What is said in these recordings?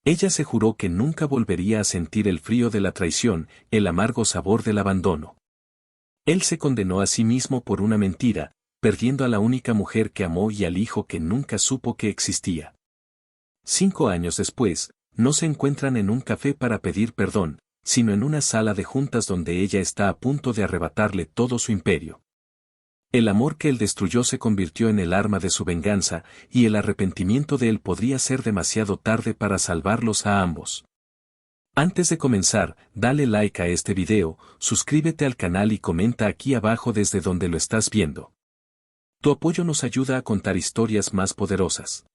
Ella se juró que nunca volvería a sentir el frío de la traición, el amargo sabor del abandono. Él se condenó a sí mismo por una mentira, perdiendo a la única mujer que amó y al hijo que nunca supo que existía. 5 años después, no se encuentran en un café para pedir perdón, sino en una sala de juntas donde ella está a punto de arrebatarle todo su imperio. El amor que él destruyó se convirtió en el arma de su venganza, y el arrepentimiento de él podría ser demasiado tarde para salvarlos a ambos. Antes de comenzar, dale like a este video, suscríbete al canal y comenta aquí abajo desde donde lo estás viendo. Tu apoyo nos ayuda a contar historias más poderosas.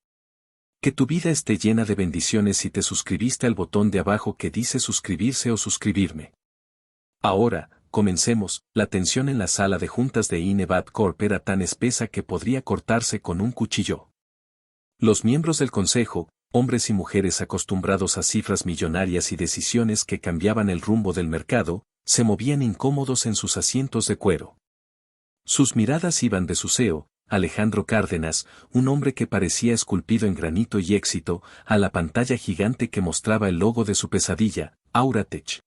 Que tu vida esté llena de bendiciones si te suscribiste al botón de abajo que dice suscribirse o suscribirme. Ahora, comencemos. La tensión en la sala de juntas de Inevad Corp era tan espesa que podría cortarse con un cuchillo. Los miembros del consejo, hombres y mujeres acostumbrados a cifras millonarias y decisiones que cambiaban el rumbo del mercado, se movían incómodos en sus asientos de cuero. Sus miradas iban de su CEO, Alejandro Cárdenas, un hombre que parecía esculpido en granito y éxito, a la pantalla gigante que mostraba el logo de su pesadilla, Auratech.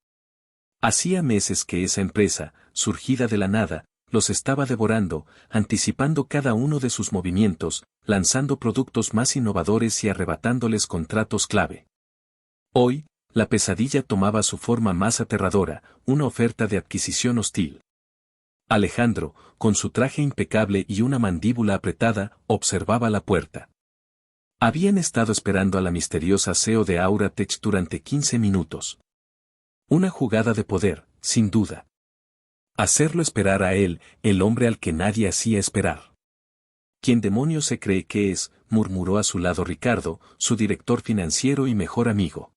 Hacía meses que esa empresa, surgida de la nada, los estaba devorando, anticipando cada uno de sus movimientos, lanzando productos más innovadores y arrebatándoles contratos clave. Hoy, la pesadilla tomaba su forma más aterradora, una oferta de adquisición hostil. Alejandro, con su traje impecable y una mandíbula apretada, observaba la puerta. Habían estado esperando a la misteriosa CEO de Auratech durante 15 minutos. Una jugada de poder, sin duda. Hacerlo esperar a él, el hombre al que nadie hacía esperar. ¿Quién demonios se cree que es?, murmuró a su lado Ricardo, su director financiero y mejor amigo.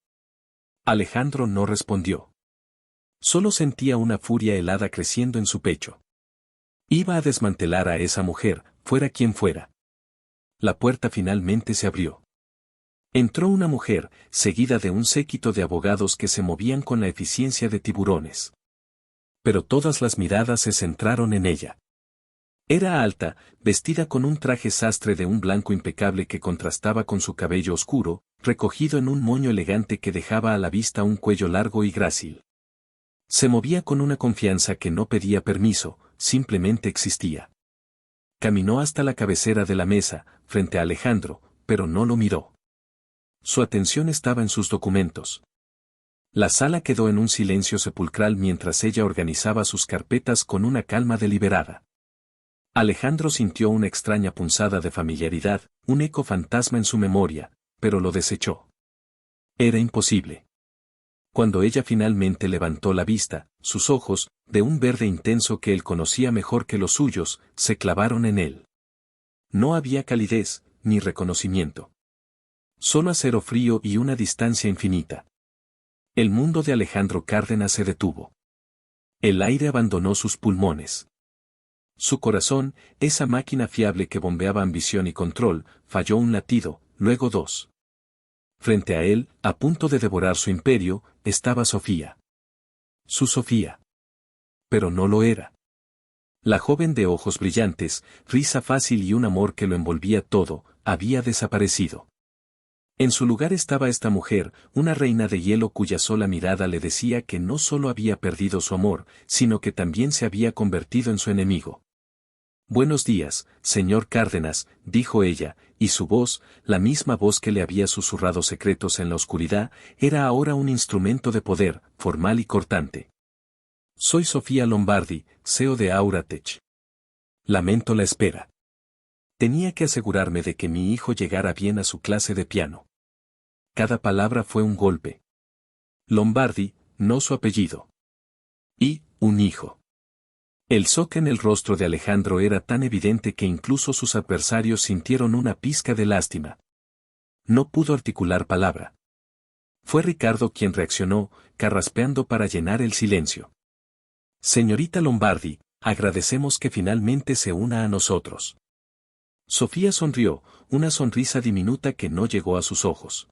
Alejandro no respondió. Solo sentía una furia helada creciendo en su pecho. Iba a desmantelar a esa mujer, fuera quien fuera. La puerta finalmente se abrió. Entró una mujer, seguida de un séquito de abogados que se movían con la eficiencia de tiburones. Pero todas las miradas se centraron en ella. Era alta, vestida con un traje sastre de un blanco impecable que contrastaba con su cabello oscuro, recogido en un moño elegante que dejaba a la vista un cuello largo y grácil. Se movía con una confianza que no pedía permiso, simplemente existía. Caminó hasta la cabecera de la mesa, frente a Alejandro, pero no lo miró. Su atención estaba en sus documentos. La sala quedó en un silencio sepulcral mientras ella organizaba sus carpetas con una calma deliberada. Alejandro sintió una extraña punzada de familiaridad, un eco fantasma en su memoria, pero lo desechó. Era imposible. Cuando ella finalmente levantó la vista, sus ojos, de un verde intenso que él conocía mejor que los suyos, se clavaron en él. No había calidez, ni reconocimiento. Solo acero frío y una distancia infinita. El mundo de Alejandro Cárdenas se detuvo. El aire abandonó sus pulmones. Su corazón, esa máquina fiable que bombeaba ambición y control, falló un latido, luego 2. Frente a él, a punto de devorar su imperio, estaba Sofía. Su Sofía. Pero no lo era. La joven de ojos brillantes, risa fácil y un amor que lo envolvía todo, había desaparecido. En su lugar estaba esta mujer, una reina de hielo cuya sola mirada le decía que no solo había perdido su amor, sino que también se había convertido en su enemigo. «Buenos días, señor Cárdenas», dijo ella, y su voz, la misma voz que le había susurrado secretos en la oscuridad, era ahora un instrumento de poder, formal y cortante. «Soy Sofía Lombardi, CEO de Auratech. Lamento la espera. Tenía que asegurarme de que mi hijo llegara bien a su clase de piano». Cada palabra fue un golpe. Lombardi, no su apellido. Y, un hijo. El shock en el rostro de Alejandro era tan evidente que incluso sus adversarios sintieron una pizca de lástima. No pudo articular palabra. Fue Ricardo quien reaccionó, carraspeando para llenar el silencio. «Señorita Lombardi, agradecemos que finalmente se una a nosotros». Sofía sonrió, una sonrisa diminuta que no llegó a sus ojos.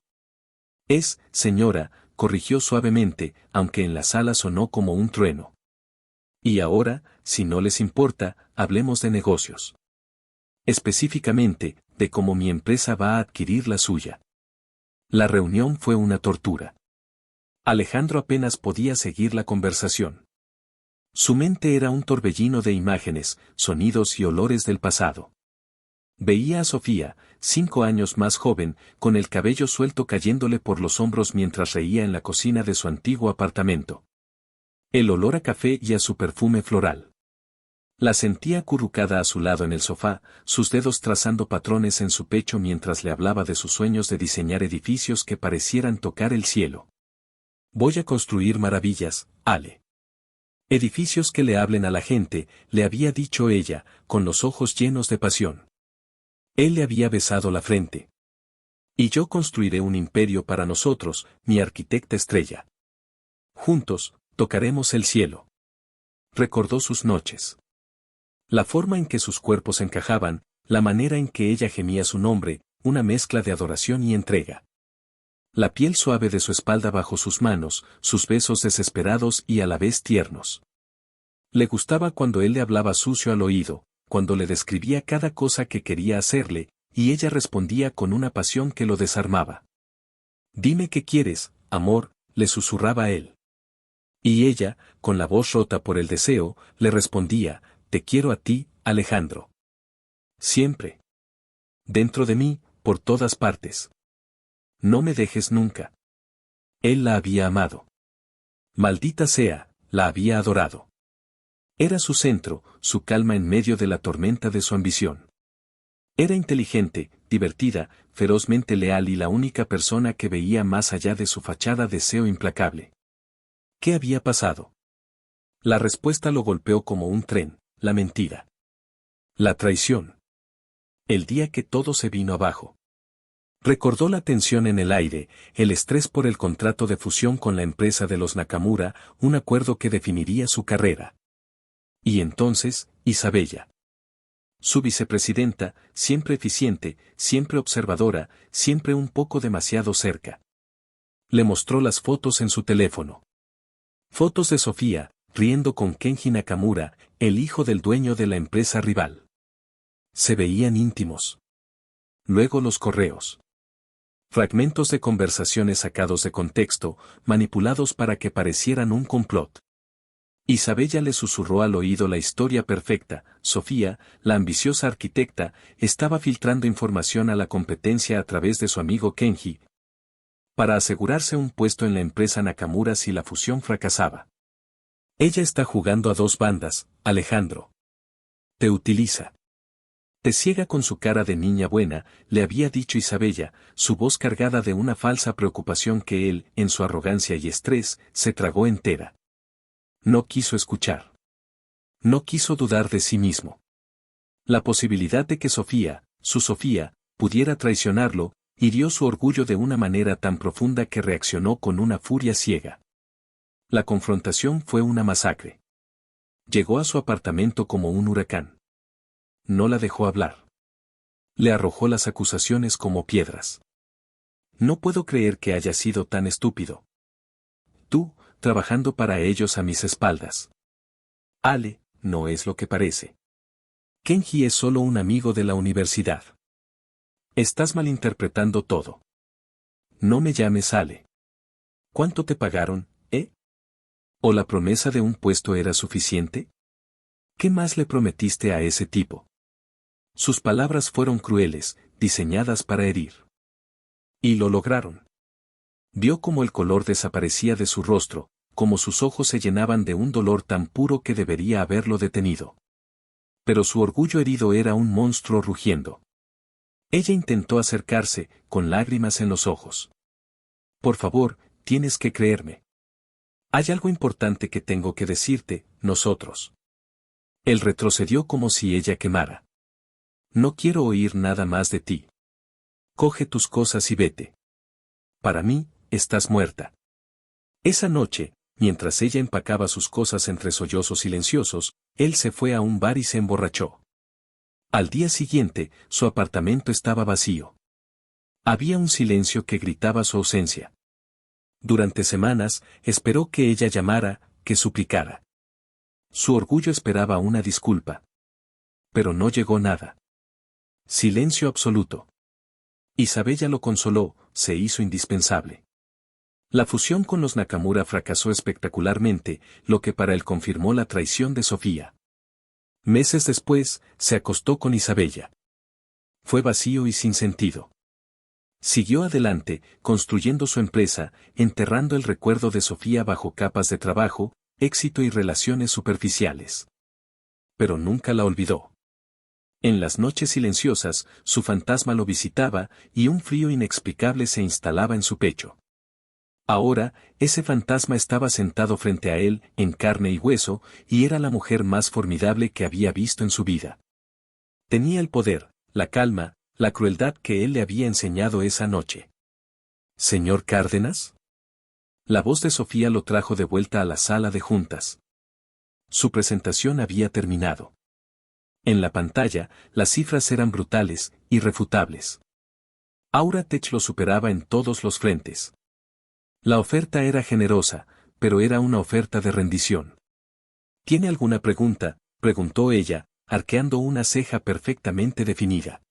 «Señora», corrigió suavemente, aunque en la sala sonó como un trueno. «Y ahora, si no les importa, hablemos de negocios. Específicamente, de cómo mi empresa va a adquirir la suya». La reunión fue una tortura. Alejandro apenas podía seguir la conversación. Su mente era un torbellino de imágenes, sonidos y olores del pasado. Veía a Sofía, 5 años más joven, con el cabello suelto cayéndole por los hombros mientras reía en la cocina de su antiguo apartamento. El olor a café y a su perfume floral. La sentía acurrucada a su lado en el sofá, sus dedos trazando patrones en su pecho mientras le hablaba de sus sueños de diseñar edificios que parecieran tocar el cielo. Voy a construir maravillas, Ale. Edificios que le hablen a la gente, le había dicho ella, con los ojos llenos de pasión. Él le había besado la frente. Y yo construiré un imperio para nosotros, mi arquitecta estrella. Juntos, tocaremos el cielo. Recordó sus noches. La forma en que sus cuerpos encajaban, la manera en que ella gemía su nombre, una mezcla de adoración y entrega. La piel suave de su espalda bajo sus manos, sus besos desesperados y a la vez tiernos. Le gustaba cuando él le hablaba sucio al oído, cuando le describía cada cosa que quería hacerle, y ella respondía con una pasión que lo desarmaba. Dime qué quieres, amor, le susurraba él. Y ella, con la voz rota por el deseo, le respondía, te quiero a ti, Alejandro. Siempre. Dentro de mí, por todas partes. No me dejes nunca. Él la había amado. Maldita sea, la había adorado. Era su centro, su calma en medio de la tormenta de su ambición. Era inteligente, divertida, ferozmente leal y la única persona que veía más allá de su fachada deseo implacable. ¿Qué había pasado? La respuesta lo golpeó como un tren, la mentira. La traición. El día que todo se vino abajo. Recordó la tensión en el aire, el estrés por el contrato de fusión con la empresa de los Nakamura, un acuerdo que definiría su carrera. Y entonces, Isabella. Su vicepresidenta, siempre eficiente, siempre observadora, siempre un poco demasiado cerca. Le mostró las fotos en su teléfono. Fotos de Sofía, riendo con Kenji Nakamura, el hijo del dueño de la empresa rival. Se veían íntimos. Luego los correos. Fragmentos de conversaciones sacados de contexto, manipulados para que parecieran un complot. Isabella le susurró al oído la historia perfecta. Sofía, la ambiciosa arquitecta, estaba filtrando información a la competencia a través de su amigo Kenji, para asegurarse un puesto en la empresa Nakamura si la fusión fracasaba. Ella está jugando a dos bandas, Alejandro. Te utiliza. Te ciega con su cara de niña buena, le había dicho Isabella, su voz cargada de una falsa preocupación que él, en su arrogancia y estrés, se tragó entera. No quiso escuchar. No quiso dudar de sí mismo. La posibilidad de que Sofía, su Sofía, pudiera traicionarlo, hirió su orgullo de una manera tan profunda que reaccionó con una furia ciega. La confrontación fue una masacre. Llegó a su apartamento como un huracán. No la dejó hablar. Le arrojó las acusaciones como piedras. No puedo creer que haya sido tan estúpido. Tú, trabajando para ellos a mis espaldas. Ale, no es lo que parece. Kenji es solo un amigo de la universidad. Estás malinterpretando todo. No me llames Ale. ¿Cuánto te pagaron, eh? ¿O la promesa de un puesto era suficiente? ¿Qué más le prometiste a ese tipo? Sus palabras fueron crueles, diseñadas para herir. Y lo lograron. Vio cómo el color desaparecía de su rostro, cómo sus ojos se llenaban de un dolor tan puro que debería haberlo detenido. Pero su orgullo herido era un monstruo rugiendo. Ella intentó acercarse, con lágrimas en los ojos. Por favor, tienes que creerme. Hay algo importante que tengo que decirte, nosotros. Él retrocedió como si ella quemara. No quiero oír nada más de ti. Coge tus cosas y vete. Para mí, estás muerta. Esa noche, mientras ella empacaba sus cosas entre sollozos silenciosos, él se fue a un bar y se emborrachó. Al día siguiente, su apartamento estaba vacío. Había un silencio que gritaba su ausencia. Durante semanas, esperó que ella llamara, que suplicara. Su orgullo esperaba una disculpa. Pero no llegó nada. Silencio absoluto. Isabella lo consoló, se hizo indispensable. La fusión con los Nakamura fracasó espectacularmente, lo que para él confirmó la traición de Sofía. Meses después, se acostó con Isabella. Fue vacío y sin sentido. Siguió adelante, construyendo su empresa, enterrando el recuerdo de Sofía bajo capas de trabajo, éxito y relaciones superficiales. Pero nunca la olvidó. En las noches silenciosas, su fantasma lo visitaba, y un frío inexplicable se instalaba en su pecho. Ahora, ese fantasma estaba sentado frente a él, en carne y hueso, y era la mujer más formidable que había visto en su vida. Tenía el poder, la calma, la crueldad que él le había enseñado esa noche. ¿Señor Cárdenas? La voz de Sofía lo trajo de vuelta a la sala de juntas. Su presentación había terminado. En la pantalla, las cifras eran brutales, irrefutables. Aura Tech lo superaba en todos los frentes. La oferta era generosa, pero era una oferta de rendición. ¿Tiene alguna pregunta?, preguntó ella, arqueando una ceja perfectamente definida.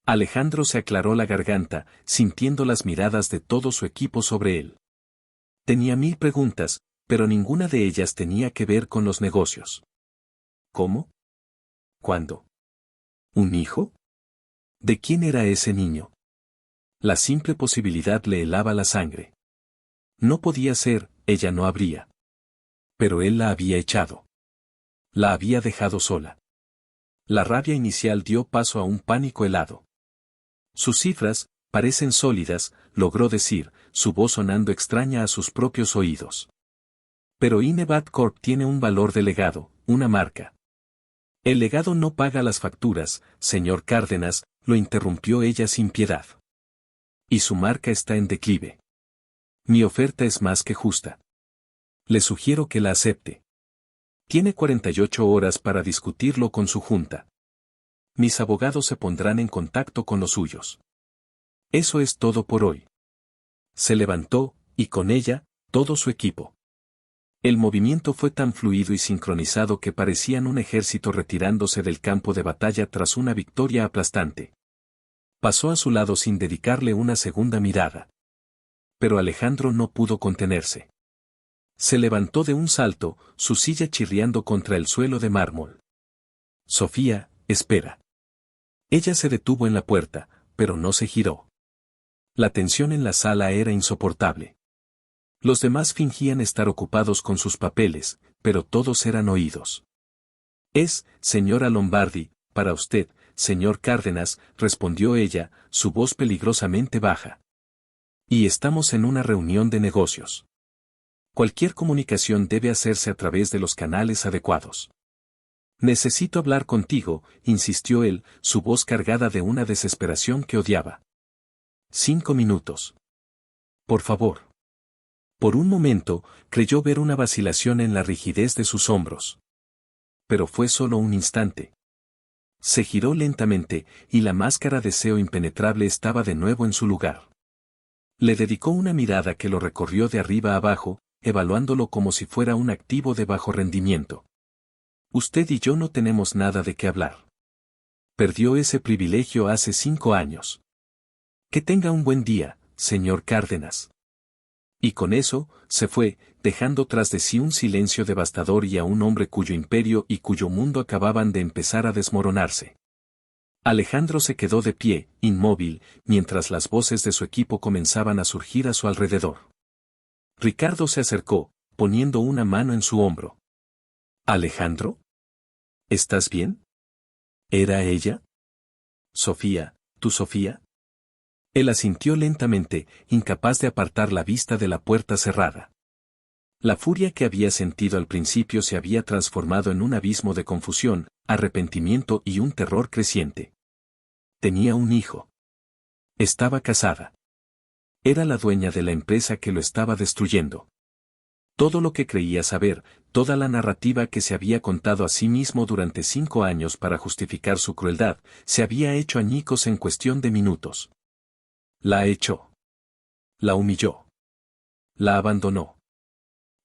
Alejandro se aclaró la garganta, sintiendo las miradas de todo su equipo sobre él. Tenía 1000 preguntas, pero ninguna de ellas tenía que ver con los negocios. ¿Cómo? ¿Cuándo? ¿Un hijo? ¿De quién era ese niño? La simple posibilidad le helaba la sangre. No podía ser, ella no habría. Pero él la había echado. La había dejado sola. La rabia inicial dio paso a un pánico helado. Sus cifras, parecen sólidas, logró decir, su voz sonando extraña a sus propios oídos. Pero Inebat Corp tiene un valor de legado, una marca. El legado no paga las facturas, señor Cárdenas, lo interrumpió ella sin piedad. Y su marca está en declive. Mi oferta es más que justa. Le sugiero que la acepte. Tiene 48 horas para discutirlo con su junta. Mis abogados se pondrán en contacto con los suyos. Eso es todo por hoy. Se levantó, y con ella, todo su equipo. El movimiento fue tan fluido y sincronizado que parecían un ejército retirándose del campo de batalla tras una victoria aplastante. Pasó a su lado sin dedicarle una segunda mirada. Pero Alejandro no pudo contenerse. Se levantó de un salto, su silla chirriando contra el suelo de mármol. Sofía, espera. Ella se detuvo en la puerta, pero no se giró. La tensión en la sala era insoportable. Los demás fingían estar ocupados con sus papeles, pero todos eran oídos. Señora Lombardi, para usted, señor Cárdenas, respondió ella, su voz peligrosamente baja. Y estamos en una reunión de negocios. Cualquier comunicación debe hacerse a través de los canales adecuados. Necesito hablar contigo, insistió él, su voz cargada de una desesperación que odiaba. 5 minutos. Por favor. Por un momento, creyó ver una vacilación en la rigidez de sus hombros. Pero fue solo un instante. Se giró lentamente, y la máscara de deseo impenetrable estaba de nuevo en su lugar. Le dedicó una mirada que lo recorrió de arriba a abajo, evaluándolo como si fuera un activo de bajo rendimiento. Usted y yo no tenemos nada de qué hablar. Perdió ese privilegio hace 5 años. Que tenga un buen día, señor Cárdenas. Y con eso, se fue, dejando tras de sí un silencio devastador y a un hombre cuyo imperio y cuyo mundo acababan de empezar a desmoronarse. Alejandro se quedó de pie, inmóvil, mientras las voces de su equipo comenzaban a surgir a su alrededor. Ricardo se acercó, poniendo una mano en su hombro. ¿Alejandro? ¿Estás bien? ¿Era ella? Sofía, ¿tu Sofía? Él asintió lentamente, incapaz de apartar la vista de la puerta cerrada. La furia que había sentido al principio se había transformado en un abismo de confusión, arrepentimiento y un terror creciente. Tenía un hijo. Estaba casada. Era la dueña de la empresa que lo estaba destruyendo. Todo lo que creía saber, toda la narrativa que se había contado a sí mismo durante 5 años para justificar su crueldad, se había hecho añicos en cuestión de minutos. La echó. La humilló. La abandonó.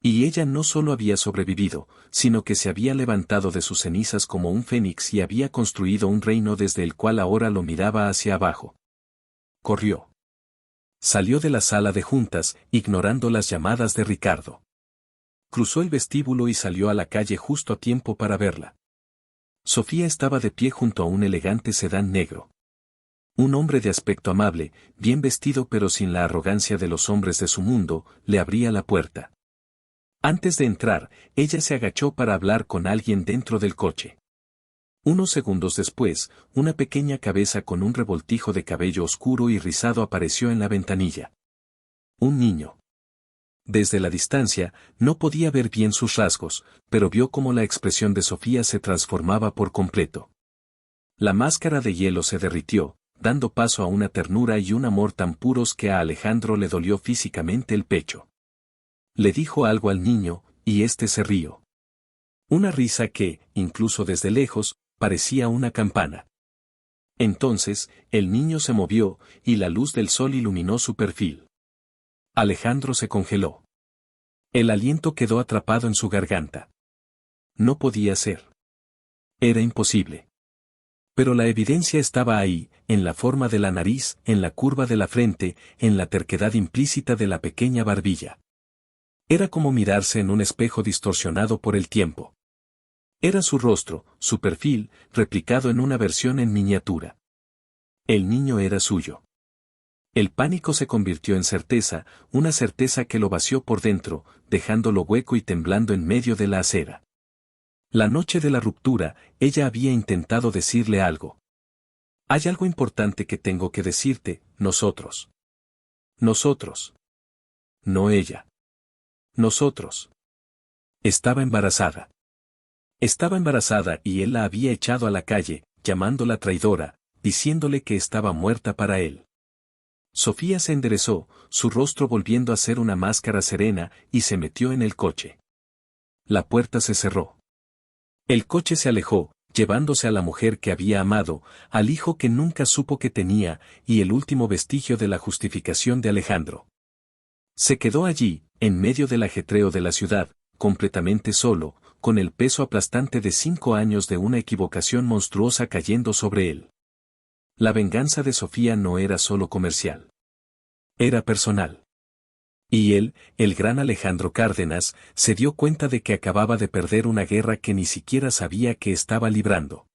Y ella no solo había sobrevivido, sino que se había levantado de sus cenizas como un fénix y había construido un reino desde el cual ahora lo miraba hacia abajo. Corrió. Salió de la sala de juntas, ignorando las llamadas de Ricardo. Cruzó el vestíbulo y salió a la calle justo a tiempo para verla. Sofía estaba de pie junto a un elegante sedán negro. Un hombre de aspecto amable, bien vestido pero sin la arrogancia de los hombres de su mundo, le abría la puerta. Antes de entrar, ella se agachó para hablar con alguien dentro del coche. Unos segundos después, una pequeña cabeza con un revoltijo de cabello oscuro y rizado apareció en la ventanilla. Un niño. Desde la distancia, no podía ver bien sus rasgos, pero vio cómo la expresión de Sofía se transformaba por completo. La máscara de hielo se derritió, dando paso a una ternura y un amor tan puros que a Alejandro le dolió físicamente el pecho. Le dijo algo al niño, y éste se rió. Una risa que, incluso desde lejos, parecía una campana. Entonces, el niño se movió, y la luz del sol iluminó su perfil. Alejandro se congeló. El aliento quedó atrapado en su garganta. No podía ser. Era imposible. Pero la evidencia estaba ahí, en la forma de la nariz, en la curva de la frente, en la terquedad implícita de la pequeña barbilla. Era como mirarse en un espejo distorsionado por el tiempo. Era su rostro, su perfil, replicado en una versión en miniatura. El niño era suyo. El pánico se convirtió en certeza, una certeza que lo vació por dentro, dejándolo hueco y temblando en medio de la acera. La noche de la ruptura, ella había intentado decirle algo. Hay algo importante que tengo que decirte, nosotros. Nosotros. No ella. Nosotros. Estaba embarazada. Estaba embarazada y él la había echado a la calle, llamándola traidora, diciéndole que estaba muerta para él. Sofía se enderezó, su rostro volviendo a ser una máscara serena, y se metió en el coche. La puerta se cerró. El coche se alejó, llevándose a la mujer que había amado, al hijo que nunca supo que tenía, y el último vestigio de la justificación de Alejandro. Se quedó allí, en medio del ajetreo de la ciudad, completamente solo, con el peso aplastante de 5 años de una equivocación monstruosa cayendo sobre él. La venganza de Sofía no era solo comercial. Era personal. Y él, el gran Alejandro Cárdenas, se dio cuenta de que acababa de perder una guerra que ni siquiera sabía que estaba librando.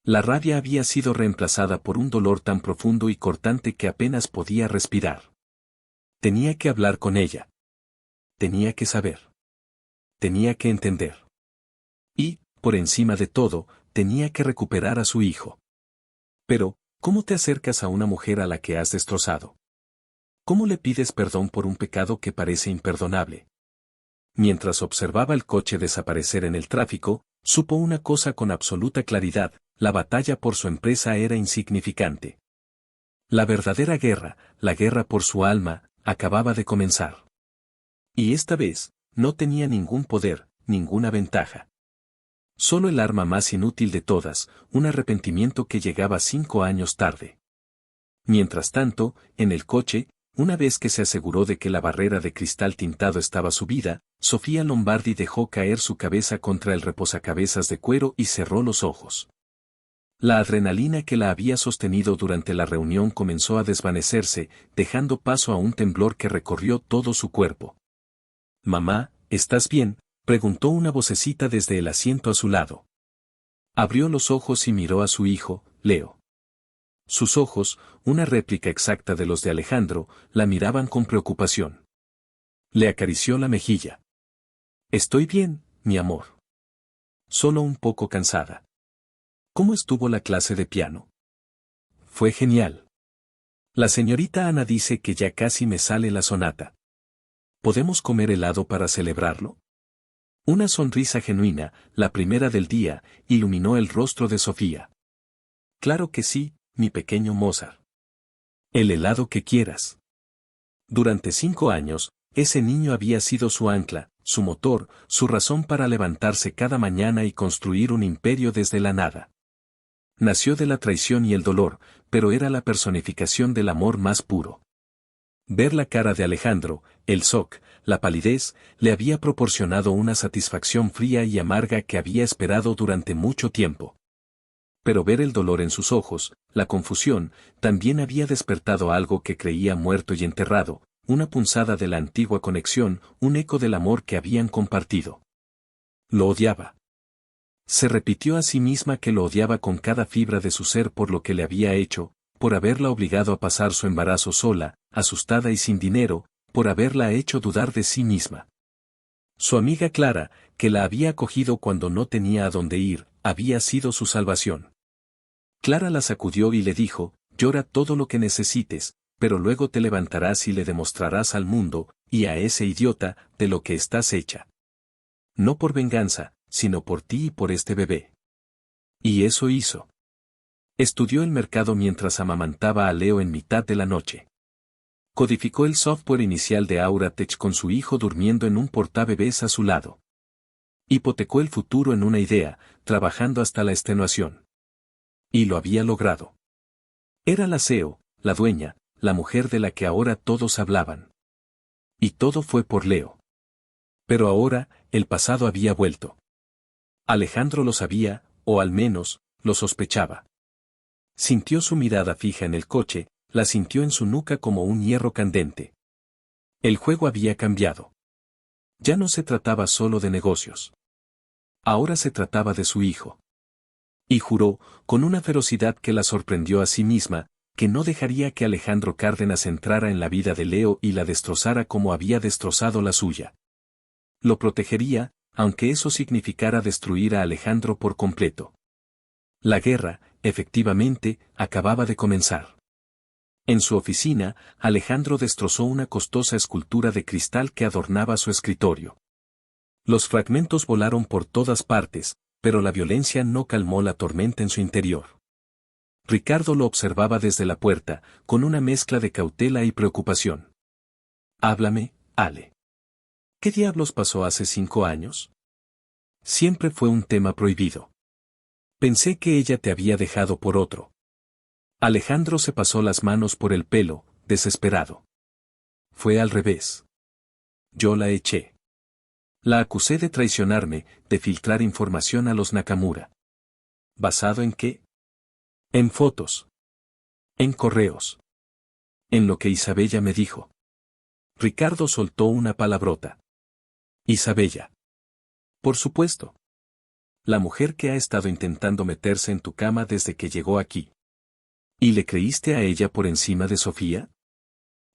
La rabia había sido reemplazada por un dolor tan profundo y cortante que apenas podía respirar. Tenía que hablar con ella. Tenía que saber. Tenía que entender. Y, por encima de todo, tenía que recuperar a su hijo. Pero, ¿cómo te acercas a una mujer a la que has destrozado? ¿Cómo le pides perdón por un pecado que parece imperdonable? Mientras observaba el coche desaparecer en el tráfico, supo una cosa con absoluta claridad: la batalla por su empresa era insignificante. La verdadera guerra, la guerra por su alma, acababa de comenzar. Y esta vez, no tenía ningún poder, ninguna ventaja. Solo el arma más inútil de todas, un arrepentimiento que llegaba 5 años tarde. Mientras tanto, en el coche, una vez que se aseguró de que la barrera de cristal tintado estaba subida, Sofía Lombardi dejó caer su cabeza contra el reposacabezas de cuero y cerró los ojos. La adrenalina que la había sostenido durante la reunión comenzó a desvanecerse, dejando paso a un temblor que recorrió todo su cuerpo. «Mamá, ¿estás bien?», preguntó una vocecita desde el asiento a su lado. Abrió los ojos y miró a su hijo, Leo. Sus ojos, una réplica exacta de los de Alejandro, la miraban con preocupación. Le acarició la mejilla. «Estoy bien, mi amor. Solo un poco cansada». «¿Cómo estuvo la clase de piano?». «Fue genial. La señorita Ana dice que ya casi me sale la sonata. ¿Podemos comer helado para celebrarlo?». Una sonrisa genuina, la primera del día, iluminó el rostro de Sofía. «Claro que sí, mi pequeño Mozart. El helado que quieras». Durante 5 años, ese niño había sido su ancla, su motor, su razón para levantarse cada mañana y construir un imperio desde la nada. Nació de la traición y el dolor, pero era la personificación del amor más puro. Ver la cara de Alejandro, el shock, la palidez, le había proporcionado una satisfacción fría y amarga que había esperado durante mucho tiempo. pero ver el dolor en sus ojos, la confusión, también había despertado algo que creía muerto y enterrado, una punzada de la antigua conexión, un eco del amor que habían compartido. Lo odiaba. Se repitió a sí misma que lo odiaba con cada fibra de su ser por lo que le había hecho, por haberla obligado a pasar su embarazo sola, asustada y sin dinero, por haberla hecho dudar de sí misma. Su amiga Clara, que la había acogido cuando no tenía a dónde ir, había sido su salvación. Clara la sacudió y le dijo, llora todo lo que necesites, pero luego te levantarás y le demostrarás al mundo, y a ese idiota, de lo que estás hecha. No por venganza, sino por ti y por este bebé. Y eso hizo. Estudió el mercado mientras amamantaba a Leo en mitad de la noche. Codificó el software inicial de Auratech con su hijo durmiendo en un portabebés a su lado. Hipotecó el futuro en una idea, trabajando hasta la extenuación. Y lo había logrado. Era la CEO, la dueña, la mujer de la que ahora todos hablaban. Y todo fue por Leo. Pero ahora, el pasado había vuelto. Alejandro lo sabía, o al menos, lo sospechaba. Sintió su mirada fija en el coche, la sintió en su nuca como un hierro candente. El juego había cambiado. Ya no se trataba solo de negocios. Ahora se trataba de su hijo. Y juró, con una ferocidad que la sorprendió a sí misma, que no dejaría que Alejandro Cárdenas entrara en la vida de Leo y la destrozara como había destrozado la suya. Lo protegería, aunque eso significara destruir a Alejandro por completo. La guerra, efectivamente, acababa de comenzar. En su oficina, Alejandro destrozó una costosa escultura de cristal que adornaba su escritorio. Los fragmentos volaron por todas partes, pero la violencia no calmó la tormenta en su interior. Ricardo lo observaba desde la puerta, con una mezcla de cautela y preocupación. Háblame, Ale. ¿Qué diablos pasó hace 5 años? Siempre fue un tema prohibido. Pensé que ella te había dejado por otro. Alejandro se pasó las manos por el pelo, desesperado. Fue al revés. Yo la eché. La acusé de traicionarme, de filtrar información a los Nakamura. ¿Basado en qué? En fotos. En correos. En lo que Isabella me dijo. Ricardo soltó una palabrota. Isabella. Por supuesto. La mujer que ha estado intentando meterse en tu cama desde que llegó aquí. ¿Y le creíste a ella por encima de Sofía?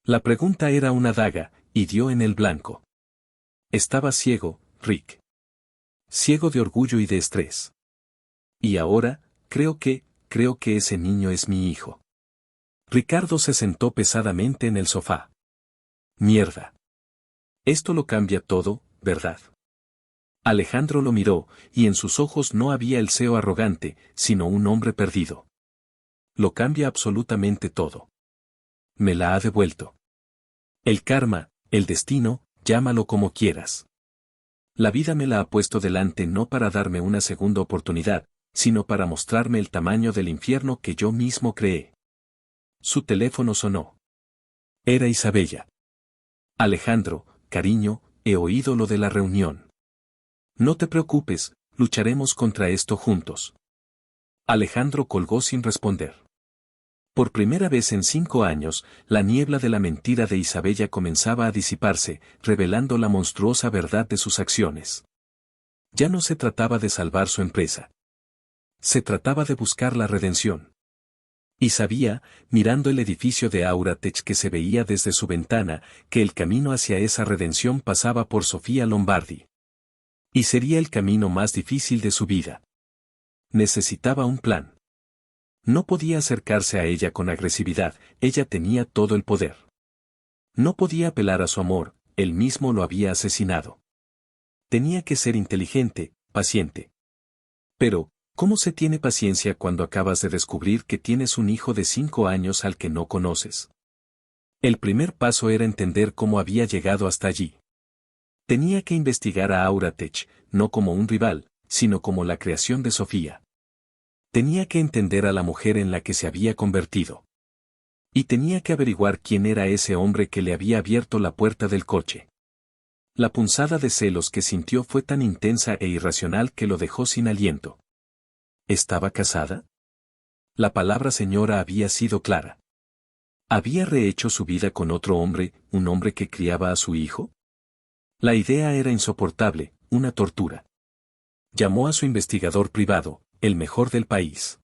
La pregunta era una daga, y dio en el blanco. Estaba ciego, Rick. Ciego de orgullo y de estrés. Y ahora, creo que ese niño es mi hijo. Ricardo se sentó pesadamente en el sofá. Mierda. Esto lo cambia todo, ¿verdad? Alejandro lo miró, y en sus ojos no había el celo arrogante, sino un hombre perdido. Lo cambia absolutamente todo. Me la ha devuelto. El karma, el destino, llámalo como quieras. La vida me la ha puesto delante no para darme una segunda oportunidad, sino para mostrarme el tamaño del infierno que yo mismo creé. Su teléfono sonó. Era Isabella. Alejandro, cariño, he oído lo de la reunión. No te preocupes, lucharemos contra esto juntos. Alejandro colgó sin responder. Por primera vez en 5 años, la niebla de la mentira de Isabella comenzaba a disiparse, revelando la monstruosa verdad de sus acciones. Ya no se trataba de salvar su empresa. Se trataba de buscar la redención. Y sabía, mirando el edificio de Auratech que se veía desde su ventana, que el camino hacia esa redención pasaba por Sofía Lombardi. Y sería el camino más difícil de su vida. Necesitaba un plan. No podía acercarse a ella con agresividad, ella tenía todo el poder. No podía apelar a su amor, él mismo lo había asesinado. Tenía que ser inteligente, paciente. Pero, ¿cómo se tiene paciencia cuando acabas de descubrir que tienes un hijo de 5 años al que no conoces? El primer paso era entender cómo había llegado hasta allí. Tenía que investigar a Auratech, no como un rival, sino como la creación de Sofía. Tenía que entender a la mujer en la que se había convertido. Y tenía que averiguar quién era ese hombre que le había abierto la puerta del coche. La punzada de celos que sintió fue tan intensa e irracional que lo dejó sin aliento. ¿Estaba casada? La palabra señora había sido clara. ¿Había rehecho su vida con otro hombre, un hombre que criaba a su hijo? La idea era insoportable, una tortura. Llamó a su investigador privado, el mejor del país.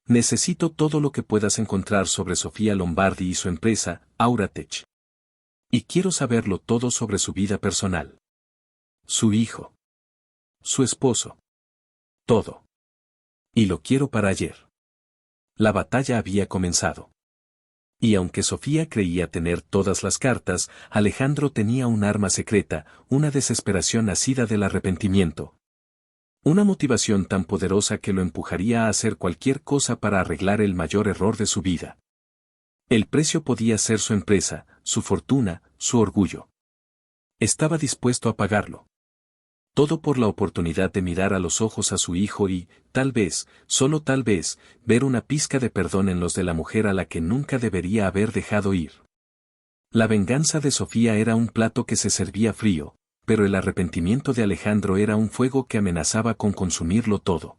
Necesito todo lo que puedas encontrar sobre Sofía Lombardi y su empresa, Auratech. Y quiero saberlo todo sobre su vida personal. Su hijo. Su esposo. Todo. Y lo quiero para ayer. La batalla había comenzado. Y aunque Sofía creía tener todas las cartas, Alejandro tenía un arma secreta, una desesperación nacida del arrepentimiento. Una motivación tan poderosa que lo empujaría a hacer cualquier cosa para arreglar el mayor error de su vida. El precio podía ser su empresa, su fortuna, su orgullo. Estaba dispuesto a pagarlo. Todo por la oportunidad de mirar a los ojos a su hijo y, tal vez, solo tal vez, ver una pizca de perdón en los de la mujer a la que nunca debería haber dejado ir. La venganza de Sofía era un plato que se servía frío, pero el arrepentimiento de Alejandro era un fuego que amenazaba con consumirlo todo.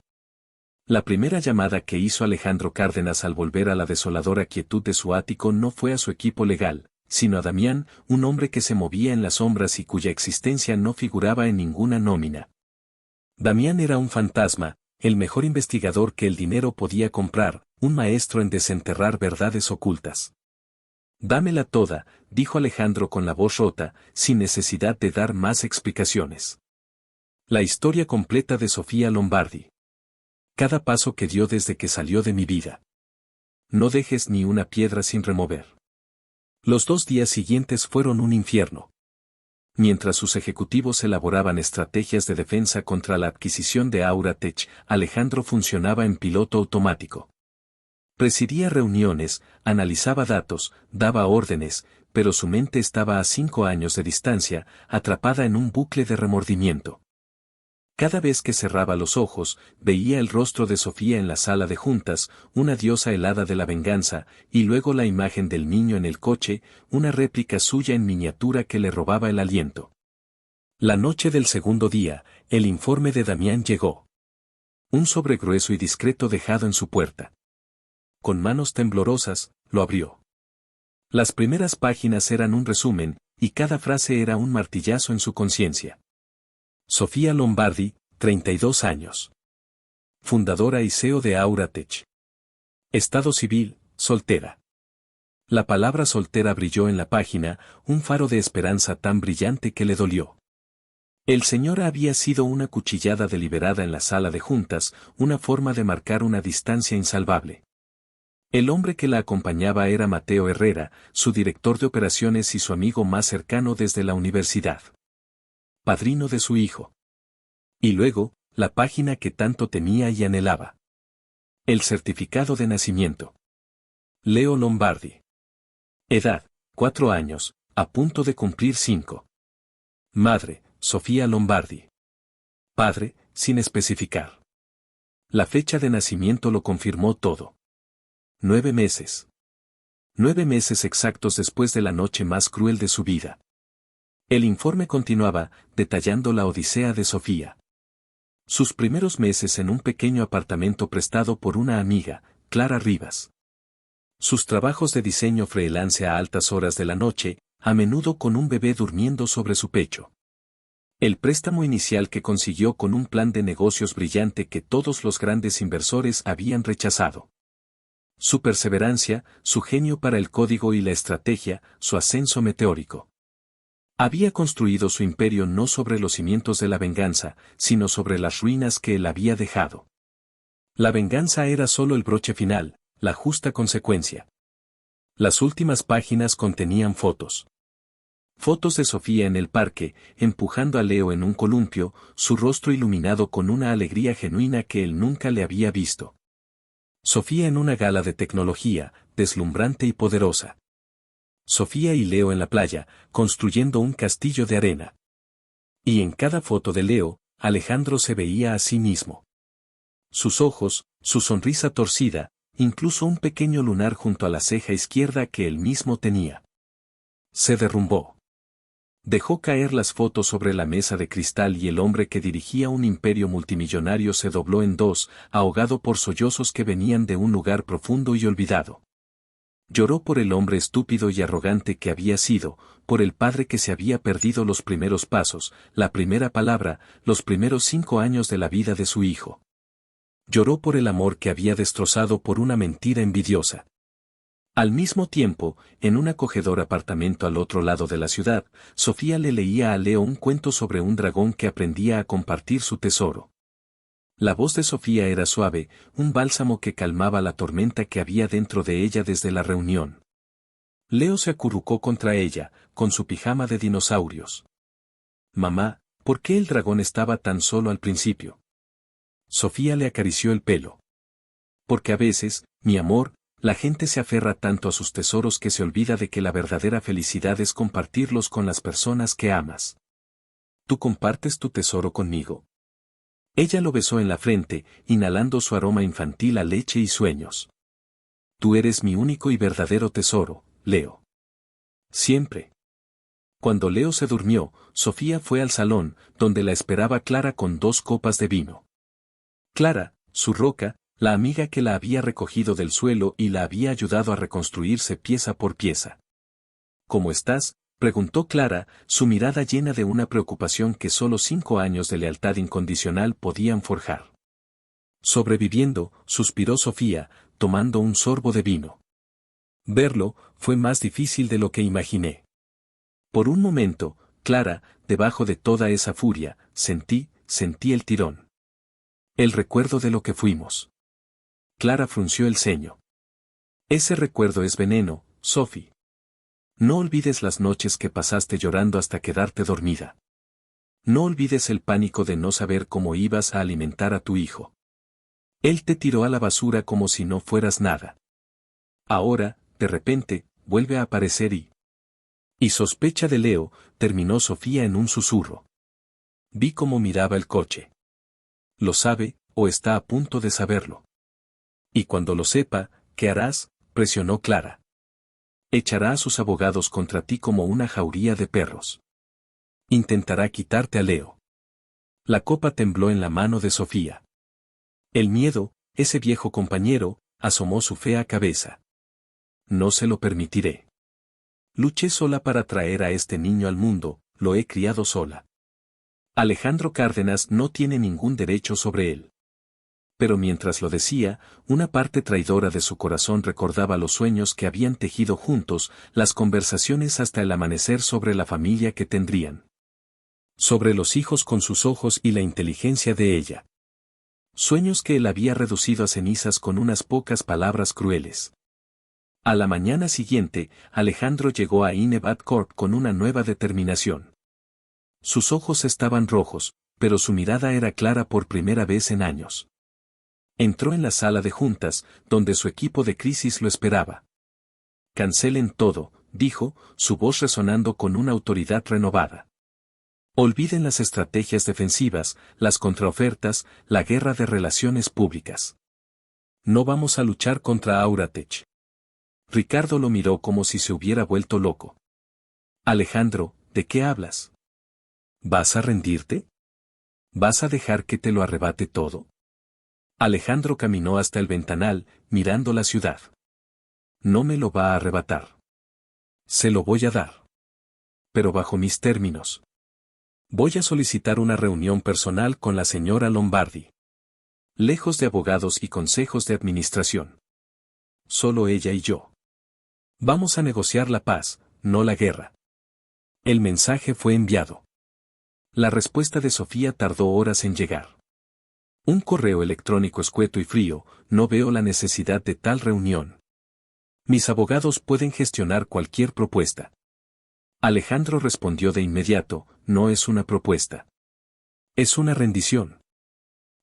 La primera llamada que hizo Alejandro Cárdenas al volver a la desoladora quietud de su ático no fue a su equipo legal, sino a Damián, un hombre que se movía en las sombras y cuya existencia no figuraba en ninguna nómina. Damián era un fantasma, el mejor investigador que el dinero podía comprar, un maestro en desenterrar verdades ocultas. Dámela toda, dijo Alejandro con la voz rota, sin necesidad de dar más explicaciones. La historia completa de Sofía Lombardi. Cada paso que dio desde que salió de mi vida. No dejes ni una piedra sin remover. Los 2 días siguientes fueron un infierno. Mientras sus ejecutivos elaboraban estrategias de defensa contra la adquisición de Auratech, Alejandro funcionaba en piloto automático. Presidía reuniones, analizaba datos, daba órdenes, pero su mente estaba a 5 años de distancia, atrapada en un bucle de remordimiento. Cada vez que cerraba los ojos, veía el rostro de Sofía en la sala de juntas, una diosa helada de la venganza, y luego la imagen del niño en el coche, una réplica suya en miniatura que le robaba el aliento. La noche del segundo día, el informe de Damián llegó. Un sobre grueso y discreto dejado en su puerta. Con manos temblorosas, lo abrió. Las primeras páginas eran un resumen, y cada frase era un martillazo en su conciencia. Sofía Lombardi, 32 años. Fundadora y CEO de Auratech. Estado civil, soltera. La palabra soltera brilló en la página, un faro de esperanza tan brillante que le dolió. El señor había sido una cuchillada deliberada en la sala de juntas, una forma de marcar una distancia insalvable. El hombre que la acompañaba era Mateo Herrera, su director de operaciones y su amigo más cercano desde la universidad. Padrino de su hijo. Y luego, la página que tanto temía y anhelaba. El certificado de nacimiento. Leo Lombardi. Edad, 4 años, a punto de cumplir 5. Madre, Sofía Lombardi. Padre, sin especificar. La fecha de nacimiento lo confirmó todo. 9 meses. 9 meses exactos después de la noche más cruel de su vida. El informe continuaba, detallando la odisea de Sofía. Sus primeros meses en un pequeño apartamento prestado por una amiga, Clara Rivas. Sus trabajos de diseño freelance a altas horas de la noche, a menudo con un bebé durmiendo sobre su pecho. El préstamo inicial que consiguió con un plan de negocios brillante que todos los grandes inversores habían rechazado. Su perseverancia, su genio para el código y la estrategia, su ascenso meteórico. Había construido su imperio no sobre los cimientos de la venganza, sino sobre las ruinas que él había dejado. La venganza era solo el broche final, la justa consecuencia. Las últimas páginas contenían fotos. Fotos de Sofía en el parque, empujando a Leo en un columpio, su rostro iluminado con una alegría genuina que él nunca le había visto. Sofía en una gala de tecnología, deslumbrante y poderosa. Sofía y Leo en la playa, construyendo un castillo de arena. Y en cada foto de Leo, Alejandro se veía a sí mismo. Sus ojos, su sonrisa torcida, incluso un pequeño lunar junto a la ceja izquierda que él mismo tenía. Se derrumbó. Dejó caer las fotos sobre la mesa de cristal y el hombre que dirigía un imperio multimillonario se dobló en dos, ahogado por sollozos que venían de un lugar profundo y olvidado. Lloró por el hombre estúpido y arrogante que había sido, por el padre que se había perdido los primeros pasos, la primera palabra, los primeros 5 años de la vida de su hijo. Lloró por el amor que había destrozado por una mentira envidiosa. Al mismo tiempo, en un acogedor apartamento al otro lado de la ciudad, Sofía le leía a Leo un cuento sobre un dragón que aprendía a compartir su tesoro. La voz de Sofía era suave, un bálsamo que calmaba la tormenta que había dentro de ella desde la reunión. Leo se acurrucó contra ella, con su pijama de dinosaurios. Mamá, ¿por qué el dragón estaba tan solo al principio? Sofía le acarició el pelo. Porque a veces, mi amor, la gente se aferra tanto a sus tesoros que se olvida de que la verdadera felicidad es compartirlos con las personas que amas. ¿Tú compartes tu tesoro conmigo? Ella lo besó en la frente, inhalando su aroma infantil a leche y sueños. Tú eres mi único y verdadero tesoro, Leo. Siempre. Cuando Leo se durmió, Sofía fue al salón, donde la esperaba Clara con 2 copas de vino. Clara, su roca, la amiga que la había recogido del suelo y la había ayudado a reconstruirse pieza por pieza. ¿Cómo estás?, preguntó Clara, su mirada llena de una preocupación que solo 5 años de lealtad incondicional podían forjar. Sobreviviendo, suspiró Sofía, tomando un sorbo de vino. Verlo, fue más difícil de lo que imaginé. Por un momento, Clara, debajo de toda esa furia, sentí el tirón. El recuerdo de lo que fuimos. Clara frunció el ceño. Ese recuerdo es veneno, Sophie. No olvides las noches que pasaste llorando hasta quedarte dormida. No olvides el pánico de no saber cómo ibas a alimentar a tu hijo. Él te tiró a la basura como si no fueras nada. Ahora, de repente, vuelve a aparecer y sospecha de Leo, terminó Sofía en un susurro. Vi cómo miraba el coche. Lo sabe, o está a punto de saberlo. Y cuando lo sepa, ¿qué harás?, presionó Clara. Echará a sus abogados contra ti como una jauría de perros. Intentará quitarte a Leo. La copa tembló en la mano de Sofía. El miedo, ese viejo compañero, asomó su fea cabeza. No se lo permitiré. Luché sola para traer a este niño al mundo, lo he criado sola. Alejandro Cárdenas no tiene ningún derecho sobre él. Pero mientras lo decía, una parte traidora de su corazón recordaba los sueños que habían tejido juntos, las conversaciones hasta el amanecer sobre la familia que tendrían. Sobre los hijos con sus ojos y la inteligencia de ella. Sueños que él había reducido a cenizas con unas pocas palabras crueles. A la mañana siguiente, Alejandro llegó a Inebat Corp con una nueva determinación. Sus ojos estaban rojos, pero su mirada era clara por primera vez en años. Entró en la sala de juntas, donde su equipo de crisis lo esperaba. Cancelen todo, dijo, su voz resonando con una autoridad renovada. Olviden las estrategias defensivas, las contraofertas, la guerra de relaciones públicas. No vamos a luchar contra Auratech. Ricardo lo miró como si se hubiera vuelto loco. Alejandro, ¿de qué hablas? ¿Vas a rendirte? ¿Vas a dejar que te lo arrebate todo? Alejandro caminó hasta el ventanal, mirando la ciudad. No me lo va a arrebatar. Se lo voy a dar. Pero bajo mis términos. Voy a solicitar una reunión personal con la señora Lombardi. Lejos de abogados y consejos de administración. Solo ella y yo. Vamos a negociar la paz, no la guerra. El mensaje fue enviado. La respuesta de Sofía tardó horas en llegar. Un correo electrónico escueto y frío, no veo la necesidad de tal reunión. Mis abogados pueden gestionar cualquier propuesta. Alejandro respondió de inmediato, no es una propuesta. Es una rendición.